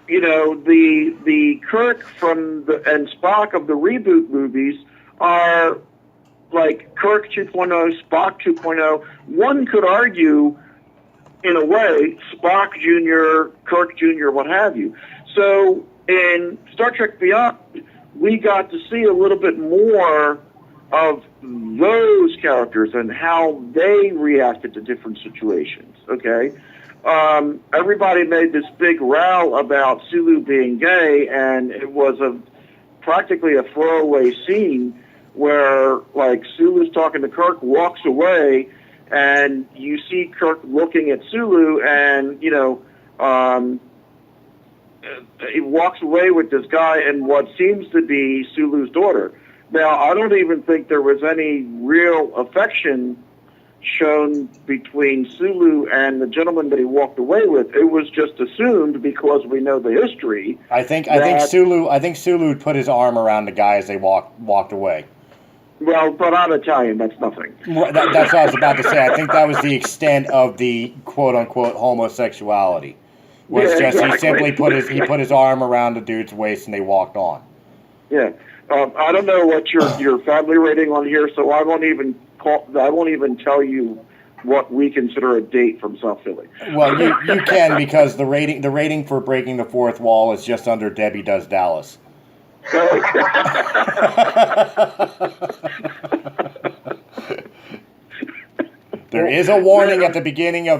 you know, the Kirk and Spock of the reboot movies are like Kirk 2.0, Spock 2.0. One could argue, in a way, Spock Jr., Kirk Jr., what have you. So in Star Trek Beyond, we got to see a little bit more of those characters and how they reacted to different situations, okay? Everybody made this big row about Sulu being gay, and it was practically a throwaway scene where, like, Sulu's talking to Kirk, walks away, and you see Kirk looking at Sulu, and, you know, he walks away with this guy and what seems to be Sulu's daughter. Now, I don't even think there was any real affection shown between Sulu and the gentleman that he walked away with. It was just assumed, because we know the history. I think Sulu put his arm around the guy as they walked away. Well, but I'm Italian. That's nothing. That's what I was about to say. I think that was the extent of the quote unquote homosexuality. Was exactly. He simply put his arm around the dude's waist and they walked on. Yeah, I don't know what your family rating on here, so I won't even tell you what we consider a date from South Philly. Well, you can, because the rating for Breaking the Fourth Wall is just under Debbie Does Dallas. There is a warning at the beginning of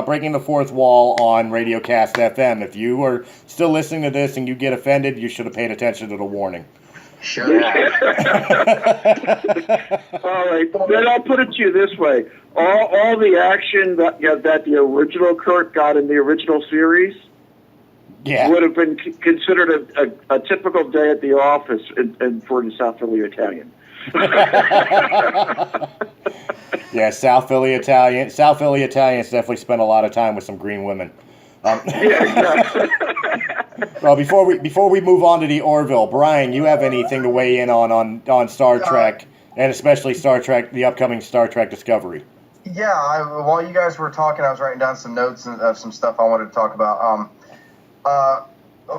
Breaking the Fourth Wall on Radiocast FM. If you are still listening to this and you get offended, you should have paid attention to the warning. Sure. All right, then I'll put it to you this way: all the action that the original Kirk got in the original series, would have been considered a typical day at the office for the South Philly Italian. Yeah, South Philly Italians definitely spend a lot of time with some green women. Exactly. Well, before we move on to the Orville, Brian, you have anything to weigh in on Star Trek, and especially Star Trek, the upcoming Star Trek Discovery? Yeah, while you guys were talking, I was writing down some notes of some stuff I wanted to talk about.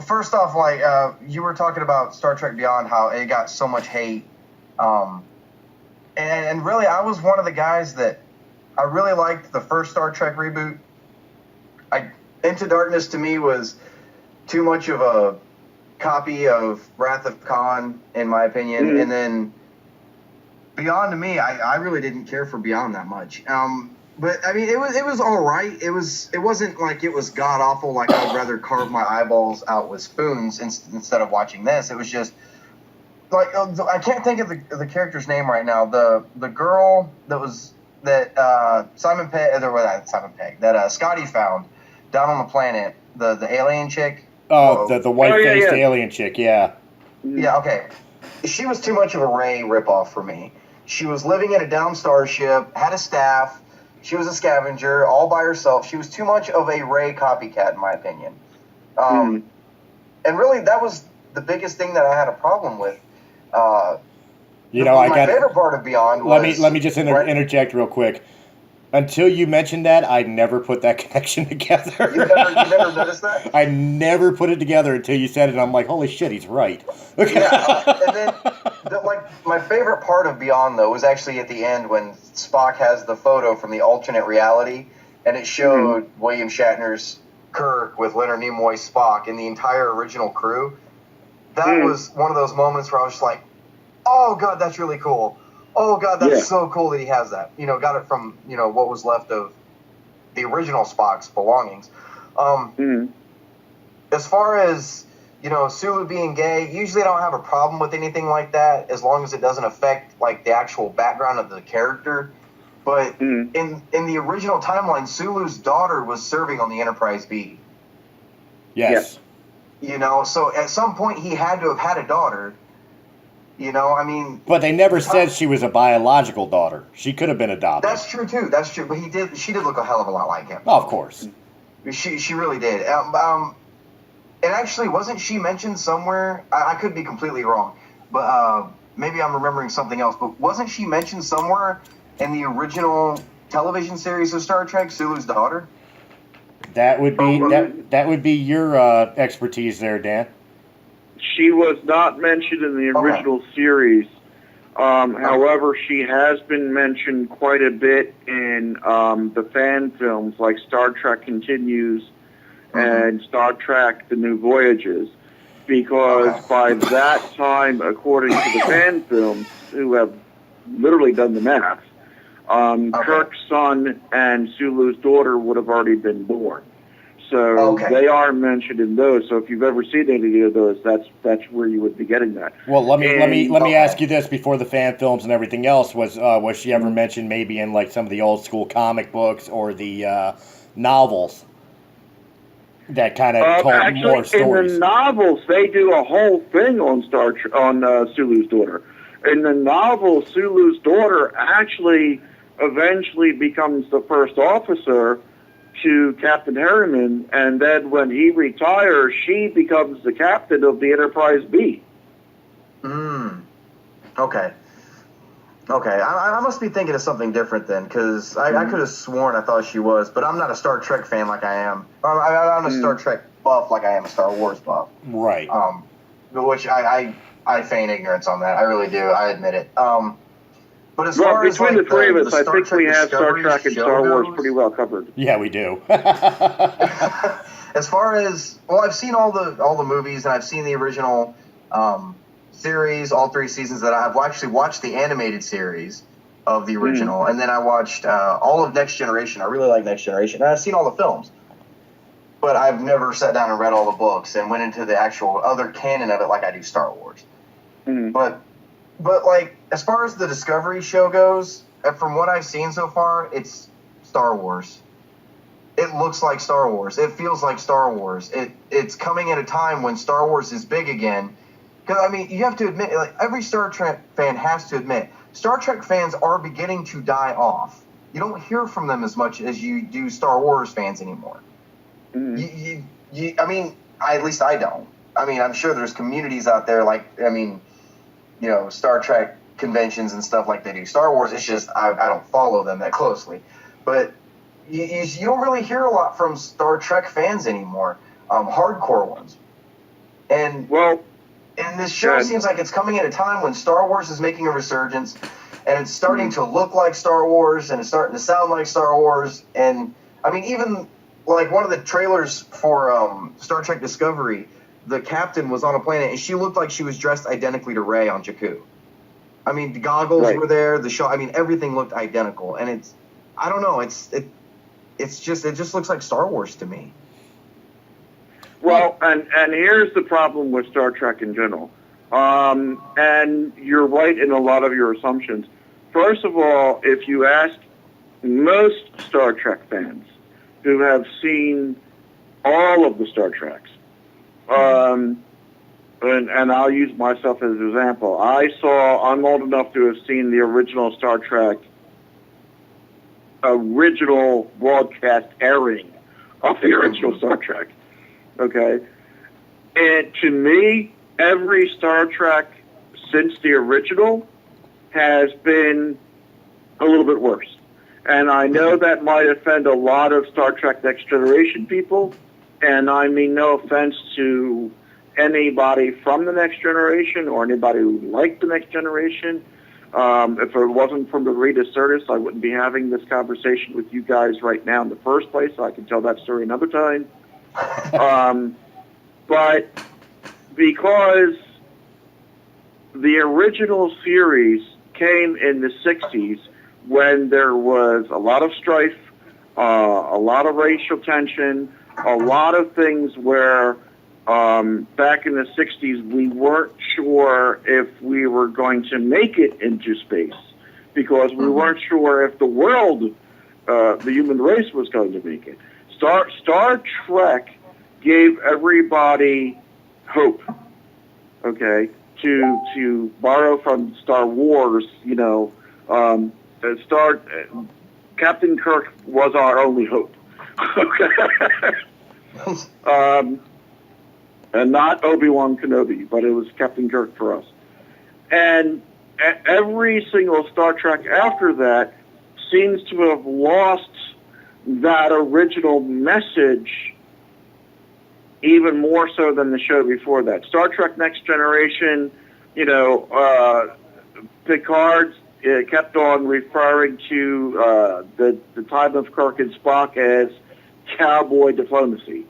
First off, like you were talking about Star Trek Beyond, how it got so much hate, and really, I was one of the guys that I really liked the first Star Trek reboot. Into Darkness to me was too much of a copy of Wrath of Khan, in my opinion, and then Beyond to me, I really didn't care for Beyond that much. But I mean, it was all right. It wasn't like it was god awful. Like I'd rather carve my eyeballs out with spoons instead of watching this. It was just like I can't think of the character's name right now. The girl that Simon Pegg, that Scotty found down on the planet, the alien chick. Oh, the white-faced alien chick, yeah. Yeah, okay. She was too much of a Ray ripoff for me. She was living in a down starship, had a staff. She was a scavenger all by herself. She was too much of a Ray copycat, in my opinion. And really, that was the biggest thing that I had a problem with. My favorite part of Beyond was... Let me just interject real quick. Until you mentioned that, I never put that connection together. You never noticed that? I never put it together until you said it, and I'm like, holy shit, he's right. Yeah, and then, my favorite part of Beyond, though, was actually at the end when Spock has the photo from the alternate reality, and it showed William Shatner's Kirk with Leonard Nimoy's Spock and the entire original crew. That was one of those moments where I was just like, oh, God, that's really cool. Oh, God, that's so cool that he has that. Got it from, what was left of the original Spock's belongings. As far as, Sulu being gay, usually I don't have a problem with anything like that as long as it doesn't affect, like, the actual background of the character. But in the original timeline, Sulu's daughter was serving on the Enterprise B. Yes. So at some point he had to have had a daughter. But they never said she was a biological daughter. She could have been adopted. That's true too. That's true. But she did look a hell of a lot like him. Oh, of course. She really did. And actually, wasn't she mentioned somewhere? I could be completely wrong, but maybe I'm remembering something else. But wasn't she mentioned somewhere in the original television series of Star Trek, Sulu's daughter? That would be that would be your expertise there, Dan. She was not mentioned in the original series. However, she has been mentioned quite a bit in the fan films like Star Trek Continues and Star Trek The New Voyages. Because by that time, according to the fan films, who have literally done the math, Kirk's son and Sulu's daughter would have already been born. So they are mentioned in those. So if you've ever seen any of those, that's where you would be getting that. Well, let me ask you this before the fan films and everything else was she ever mentioned maybe in like some of the old school comic books or the novels that kind of told more stories? In the novels, they do a whole thing on Sulu's daughter. In the novel, Sulu's daughter actually eventually becomes the first officer to Captain Harriman, and then when he retires, she becomes the captain of the Enterprise B. Okay. I must be thinking of something different then, because I could have sworn I thought she was, but I'm not a Star Trek fan like I am. I'm a Star Trek buff like I am a Star Wars buff. Right. Which I feign ignorance on that. I really do. I admit it. But as far as between the three of us, I think we have Star Trek and Star Wars pretty well covered. Yeah, we do. As far as I've seen all the movies, and I've seen the original series, all 3 seasons. That I've actually watched the animated series of the original, and then I watched all of Next Generation. I really like Next Generation, and I've seen all the films. But I've never sat down and read all the books and went into the actual other canon of it like I do Star Wars. But like, as far as the Discovery show goes, from what I've seen so far, it's Star Wars. It looks like Star Wars. It feels like Star Wars. It's coming at a time when Star Wars is big again. Because, I mean, you have to admit, like, every Star Trek fan has to admit, Star Trek fans are beginning to die off. You don't hear from them as much as you do Star Wars fans anymore. I mean, at least I don't. I mean, I'm sure there's communities out there Star Trek conventions and stuff like they do Star Wars. It's just I don't follow them that closely, but you don't really hear a lot from Star Trek fans anymore, hardcore ones. And this show seems like it's coming at a time when Star Wars is making a resurgence, and it's starting to look like Star Wars, and it's starting to sound like Star Wars. And I mean, even like one of the trailers for Star Trek Discovery, the captain was on a planet, and she looked like she was dressed identically to Rey on Jakku. I mean, the goggles were there, the show. I mean, everything looked identical, and I don't know. It just looks like Star Wars to me. Well, and here's the problem with Star Trek in general. And you're right in a lot of your assumptions. First of all, if you ask most Star Trek fans who have seen all of the Star Treks, and I'll use myself as an example. I'm old enough to have seen the original Star Trek, original broadcast airing of the original Star Trek. Okay? And to me, every Star Trek since the original has been a little bit worse. And I know that might offend a lot of Star Trek Next Generation people, and I mean no offense to anybody from the Next Generation or anybody who liked the Next Generation. If it wasn't from the Rita Sirtis, I wouldn't be having this conversation with you guys right now in the first place. I can tell that story another time. But because the original series came in the 60s when there was a lot of strife, a lot of racial tension, a lot of things where back in the 60s we weren't sure if we were going to make it into space because we weren't sure if the world, the human race was going to make it. Star Trek gave everybody hope, okay? To borrow from Star Wars, Captain Kirk was our only hope. And not Obi-Wan Kenobi, but it was Captain Kirk for us. And every single Star Trek after that seems to have lost that original message even more so than the show before that. Star Trek Next Generation, Picard kept on referring to the time of Kirk and Spock as cowboy diplomacy.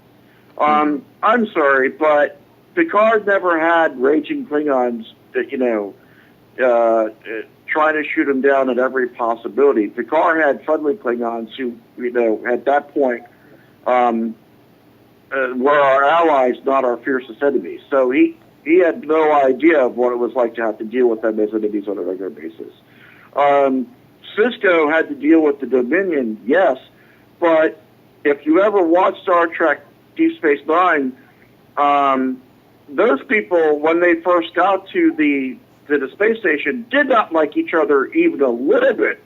I'm sorry, but Picard never had raging Klingons that, trying to shoot him down at every possibility. Picard had friendly Klingons who, at that point, were our allies, not our fiercest enemies. So he had no idea of what it was like to have to deal with them as enemies on a regular basis. Sisko had to deal with the Dominion, yes, but if you ever watched Star Trek Deep Space Nine, those people, when they first got to the space station, did not like each other even a little bit.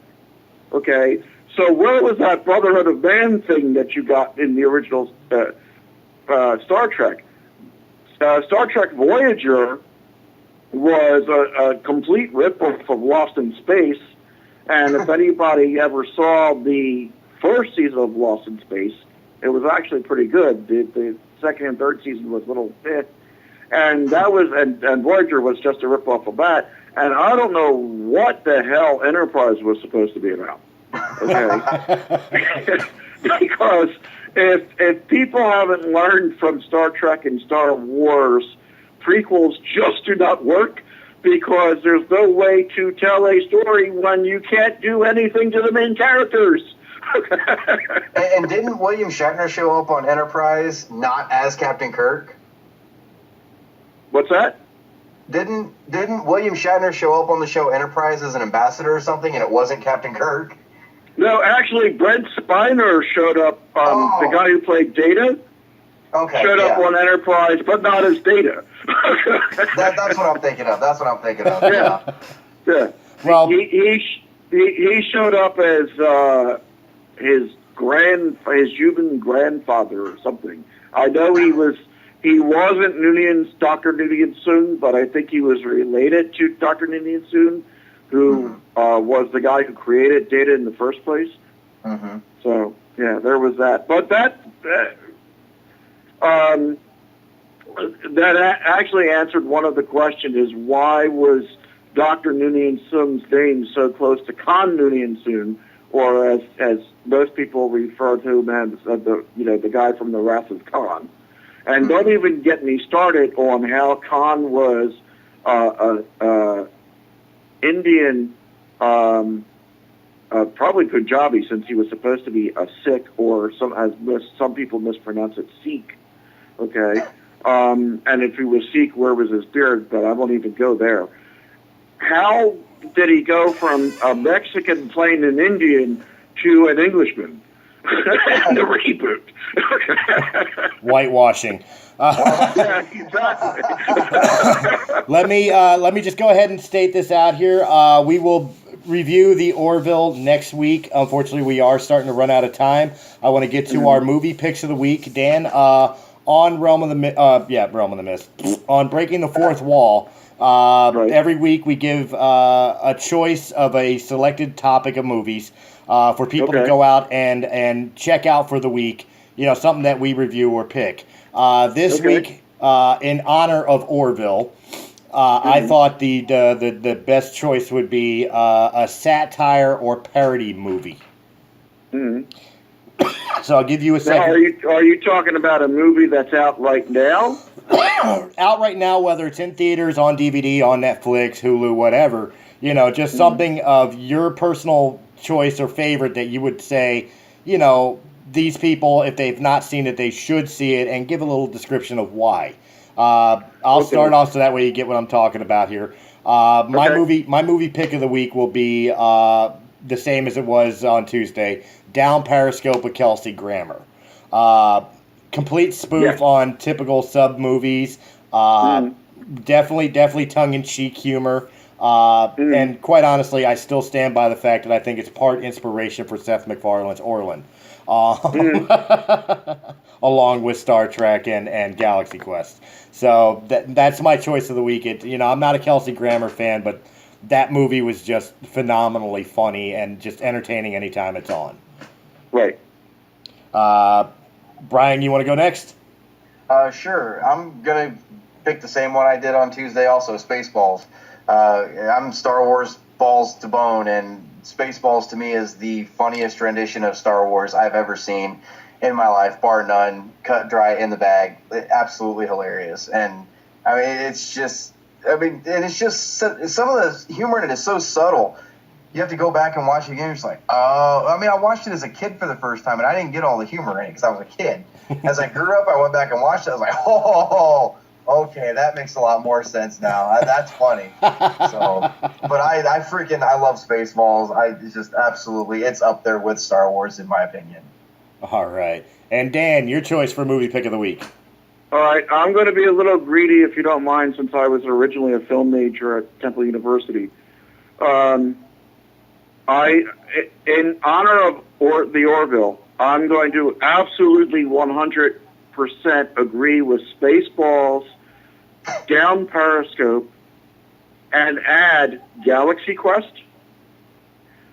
Okay, so where was that Brotherhood of Man thing that you got in the original Star Trek? Star Trek Voyager was a complete ripoff of Lost in Space, and if anybody ever saw the first season of Lost in Space, it was actually pretty good. The second and third season was a little bit, and that was and Voyager was just a ripoff of that. And I don't know what the hell Enterprise was supposed to be about. Okay, because if people haven't learned from Star Trek and Star Wars, prequels just do not work, because there's no way to tell a story when you can't do anything to the main characters. And didn't William Shatner show up on Enterprise not as Captain Kirk? What's that? Didn't William Shatner show up on the show Enterprise as an ambassador or something, and it wasn't Captain Kirk? No, actually, Brent Spiner showed up. The guy who played Data showed up on Enterprise, but not as Data. That's what I'm thinking of. Yeah. Well, he showed up as his human grandfather or something. I know he wasn't Dr. Noonien Soong, but I think he was related to Dr. Noonien Soong, who was the guy who created Data in the first place. Mm-hmm. So yeah, there was that. But that actually answered one of the questions: is why was Dr. Noonien Soong's name so close to Khan Noonien Soong, or as most people refer to him as the guy from the Wrath of Khan. And don't even get me started on how Khan was Indian, probably Punjabi, since he was supposed to be a Sikh, or some people mispronounce it, Sikh. Okay, and if he was Sikh, where was his beard? But I won't even go there. How did he go from a Mexican playing an Indian to an Englishman in the reboot? Whitewashing. Yeah, exactly. Let me just go ahead and state this out here. We will review the Orville next week. Unfortunately, we are starting to run out of time. I want to get to our movie picks of the week. Dan, on Realm of the Mist, on Breaking the Fourth Wall. Right. Every week we give a choice of a selected topic of movies for people to go out and check out for the week. Something that we review or pick. This week, in honor of Orville, I thought the best choice would be a satire or parody movie. Mm-hmm. So I'll give you a second. Now, are you talking about a movie that's out right now? Out right now, whether it's in theaters, on DVD, on Netflix, Hulu, whatever. Just something of your personal choice or favorite that you would say, these people, if they've not seen it, they should see it, and give a little description of why. I'll start off so that way you get what I'm talking about here. My movie pick of the week will be the same as it was on Tuesday. Down Periscope with Kelsey Grammer. Complete spoof on typical sub movies. Definitely tongue-in-cheek humor. And quite honestly, I still stand by the fact that I think it's part inspiration for Seth MacFarlane's Orlin. along with Star Trek and Galaxy Quest. So that's my choice of the week. I'm not a Kelsey Grammer fan, but that movie was just phenomenally funny and just entertaining anytime it's on. Right. Brian, you want to go next? Sure. I'm going to pick the same one I did on Tuesday also, Spaceballs. I'm Star Wars balls to bone, and Spaceballs to me is the funniest rendition of Star Wars I've ever seen in my life, bar none, cut dry in the bag. Absolutely hilarious. And I mean, it's just some of the humor in it is so subtle. You have to go back and watch it again. You're just like, oh, I mean, I watched it as a kid for the first time, and I didn't get all the humor in it because I was a kid. As I grew up, I went back and watched it. I was like, oh, okay, that makes a lot more sense now. That's funny. So, but I love Spaceballs. It's just absolutely, it's up there with Star Wars in my opinion. All right. And Dan, your choice for movie pick of the week. All right, I'm going to be a little greedy, if you don't mind, since I was originally a film major at Temple University. In honor of the Orville, I'm going to absolutely 100% agree with Spaceballs, down Periscope, and add Galaxy Quest,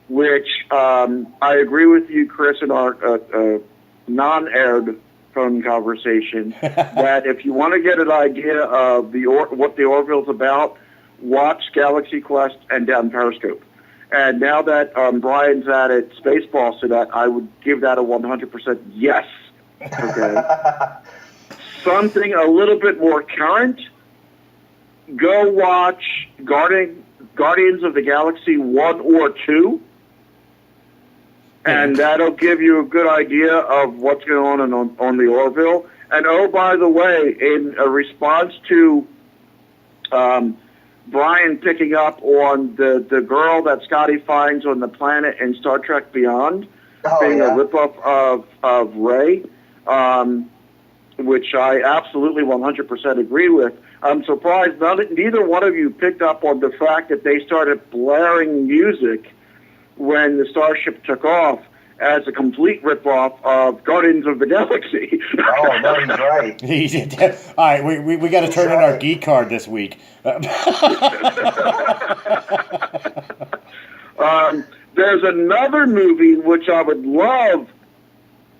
which I agree with you, Chris, in our non-aired phone conversation, that if you want to get an idea of what the Orville's about, watch Galaxy Quest and down Periscope. And now that Brian's added Spaceballs to that, I would give that a 100% yes. Okay. Something a little bit more current, go watch Guardians of the Galaxy 1 or 2, and that'll give you a good idea of what's going on the Orville. And oh, by the way, in a response to Brian picking up on the girl that Scotty finds on the planet in Star Trek Beyond, being a ripoff of Rey, which I absolutely 100% agree with. I'm surprised neither one of you picked up on the fact that they started blaring music when the starship took off as a complete ripoff of Guardians of the Galaxy. Oh, no, he's right. All right, we got to turn in our geek card this week. There's another movie which I would love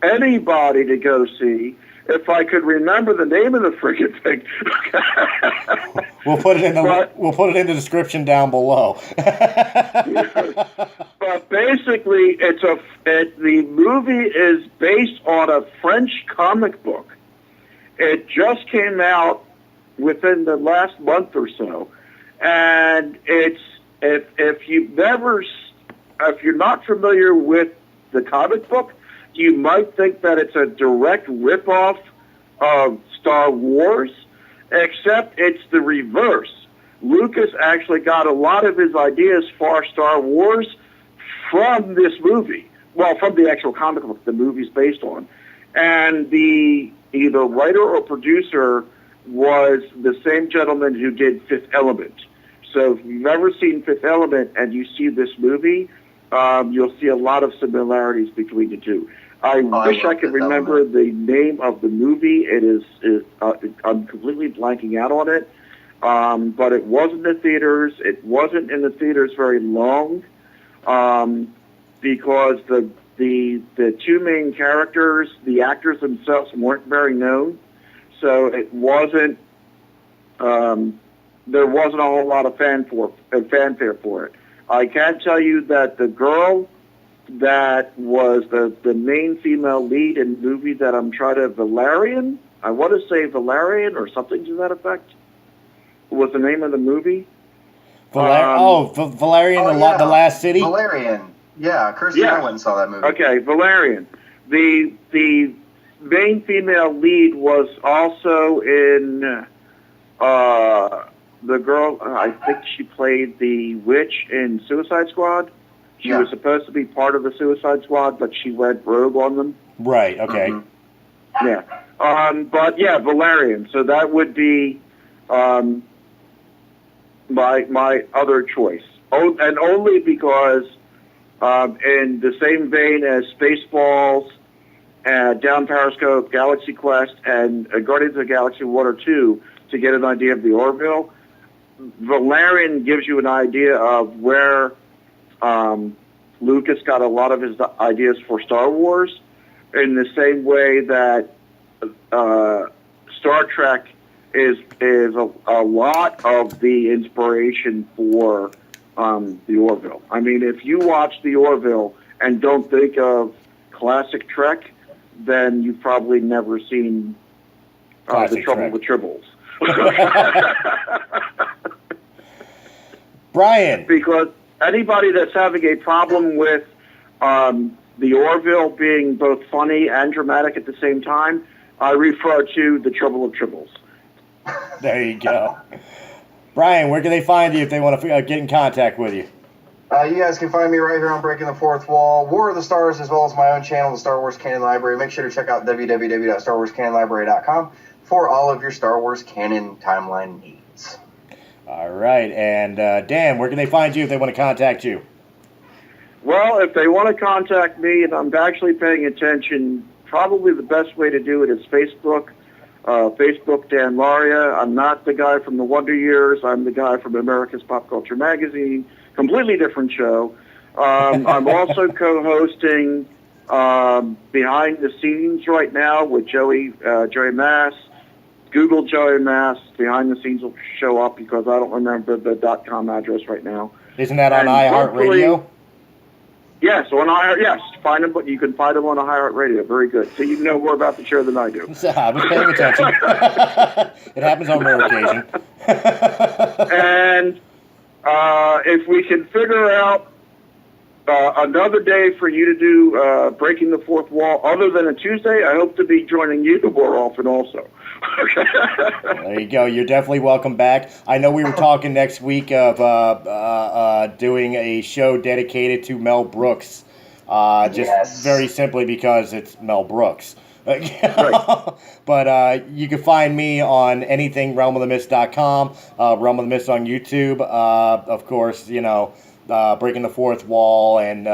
anybody to go see if I could remember the name of the freaking thing. We'll put it in the description down below. But basically, the movie is based on a French comic book. It just came out within the last month or so, and it's if you're not familiar with the comic book, you might think that it's a direct ripoff of Star Wars, except it's the reverse. Lucas actually got a lot of his ideas for Star Wars from this movie. Well, from the actual comic book the movie's based on. And the either writer or producer was the same gentleman who did Fifth Element. So if you've ever seen Fifth Element and you see this movie, you'll see a lot of similarities between the two. I wish I could remember the name of the movie. I'm completely blanking out on it. But it was in the theaters. It wasn't in the theaters very long, because the two main characters, the actors themselves, weren't very known. So it wasn't. There wasn't a whole lot of fanfare for it. I can tell you that the girl that was the main female lead in the movie that I'm trying to, Valerian, I want to say Valerian or something to that effect, was the name of the movie. Valerian, the Last City? Valerian. Yeah, Kirstie and I went and saw that movie. Okay, Valerian. The main female lead was also in the girl, I think she played the witch in Suicide Squad. She was supposed to be part of the Suicide Squad, but she went rogue on them. Right, okay. Mm-hmm. Yeah. But yeah, Valerian. So that would be my other choice. And only because in the same vein as Spaceballs Down Periscope, Galaxy Quest, and Guardians of the Galaxy 1 or 2 to get an idea of the Orville. Valerian gives you an idea of where Lucas got a lot of his ideas for Star Wars, in the same way that Star Trek is a lot of the inspiration for the Orville. I mean, if you watch the Orville and don't think of classic Trek, then you've probably never seen The Trouble with Tribbles. Brian. Because anybody that's having a problem with the Orville being both funny and dramatic at the same time, I refer to The Trouble with Tribbles. There you go. Brian, where can they find you if they want to get in contact with you? You guys can find me right here on Breaking the Fourth Wall, War of the Stars, as well as my own channel, the Star Wars Canon Library. Make sure to check out www.starwarscanonlibrary.com for all of your Star Wars canon timeline needs. All right. And Dan, where can they find you if they want to contact you? Well, if they want to contact me, and I'm actually paying attention, probably the best way to do it is Facebook. Facebook Dan Laria. I'm not the guy from the Wonder Years. I'm the guy from America's Pop Culture Magazine. Completely different show. I'm also co-hosting Behind the Scenes right now with Joey Mass. Google Joey Mass. Behind the Scenes will show up because I don't remember the .com address right now. Isn't that on iHeartRadio? Yes, on iHeart. Yes, find them, but you can find them on iHeartRadio. Very good. So you know more about the show than I do. I was paying attention. It happens on rare occasion. And if we can figure out another day for you to do Breaking the Fourth Wall, other than a Tuesday, I hope to be joining you more often also. There you go. You're definitely welcome back. I know we were talking next week of doing a show dedicated to Mel Brooks, very simply because it's Mel Brooks. Right. But you can find me on anything realmofthemist.com, Realm of the Mist on YouTube, of course, Breaking the Fourth Wall, and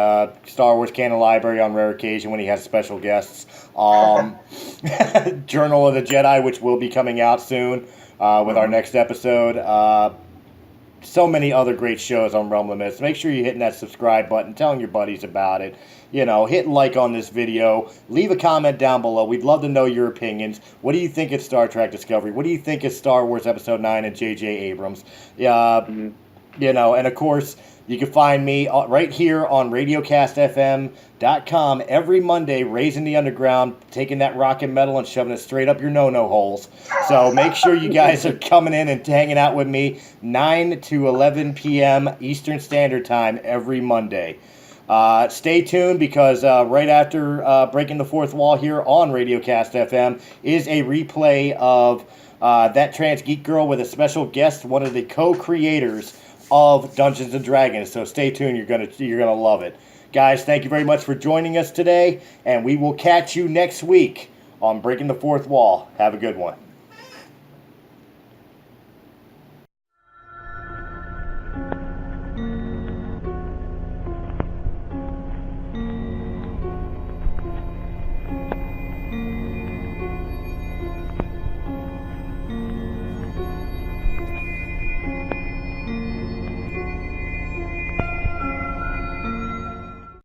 Star Wars Canon Library on rare occasion when he has special guests. Journal of the Jedi, which will be coming out soon with our next episode. So many other great shows on Realm of the Mist. Make sure you're hitting that subscribe button, telling your buddies about it. Hit like on this video. Leave a comment down below. We'd love to know your opinions. What do you think of Star Trek Discovery? What do you think of Star Wars Episode 9 and J.J. Abrams? And of course, you can find me right here on RadioCastFM.com every Monday, raising the underground, taking that rock and metal and shoving it straight up your no-no holes. So make sure you guys are coming in and hanging out with me 9 to 11 p.m. Eastern Standard Time every Monday. Stay tuned because right after Breaking the Fourth Wall here on RadioCast FM is a replay of That Trans Geek Girl with a special guest, one of the co-creators of Dungeons and Dragons. So stay tuned. You're gonna love it. Guys, thank you very much for joining us today, and we will catch you next week on Breaking the Fourth Wall. Have a good one.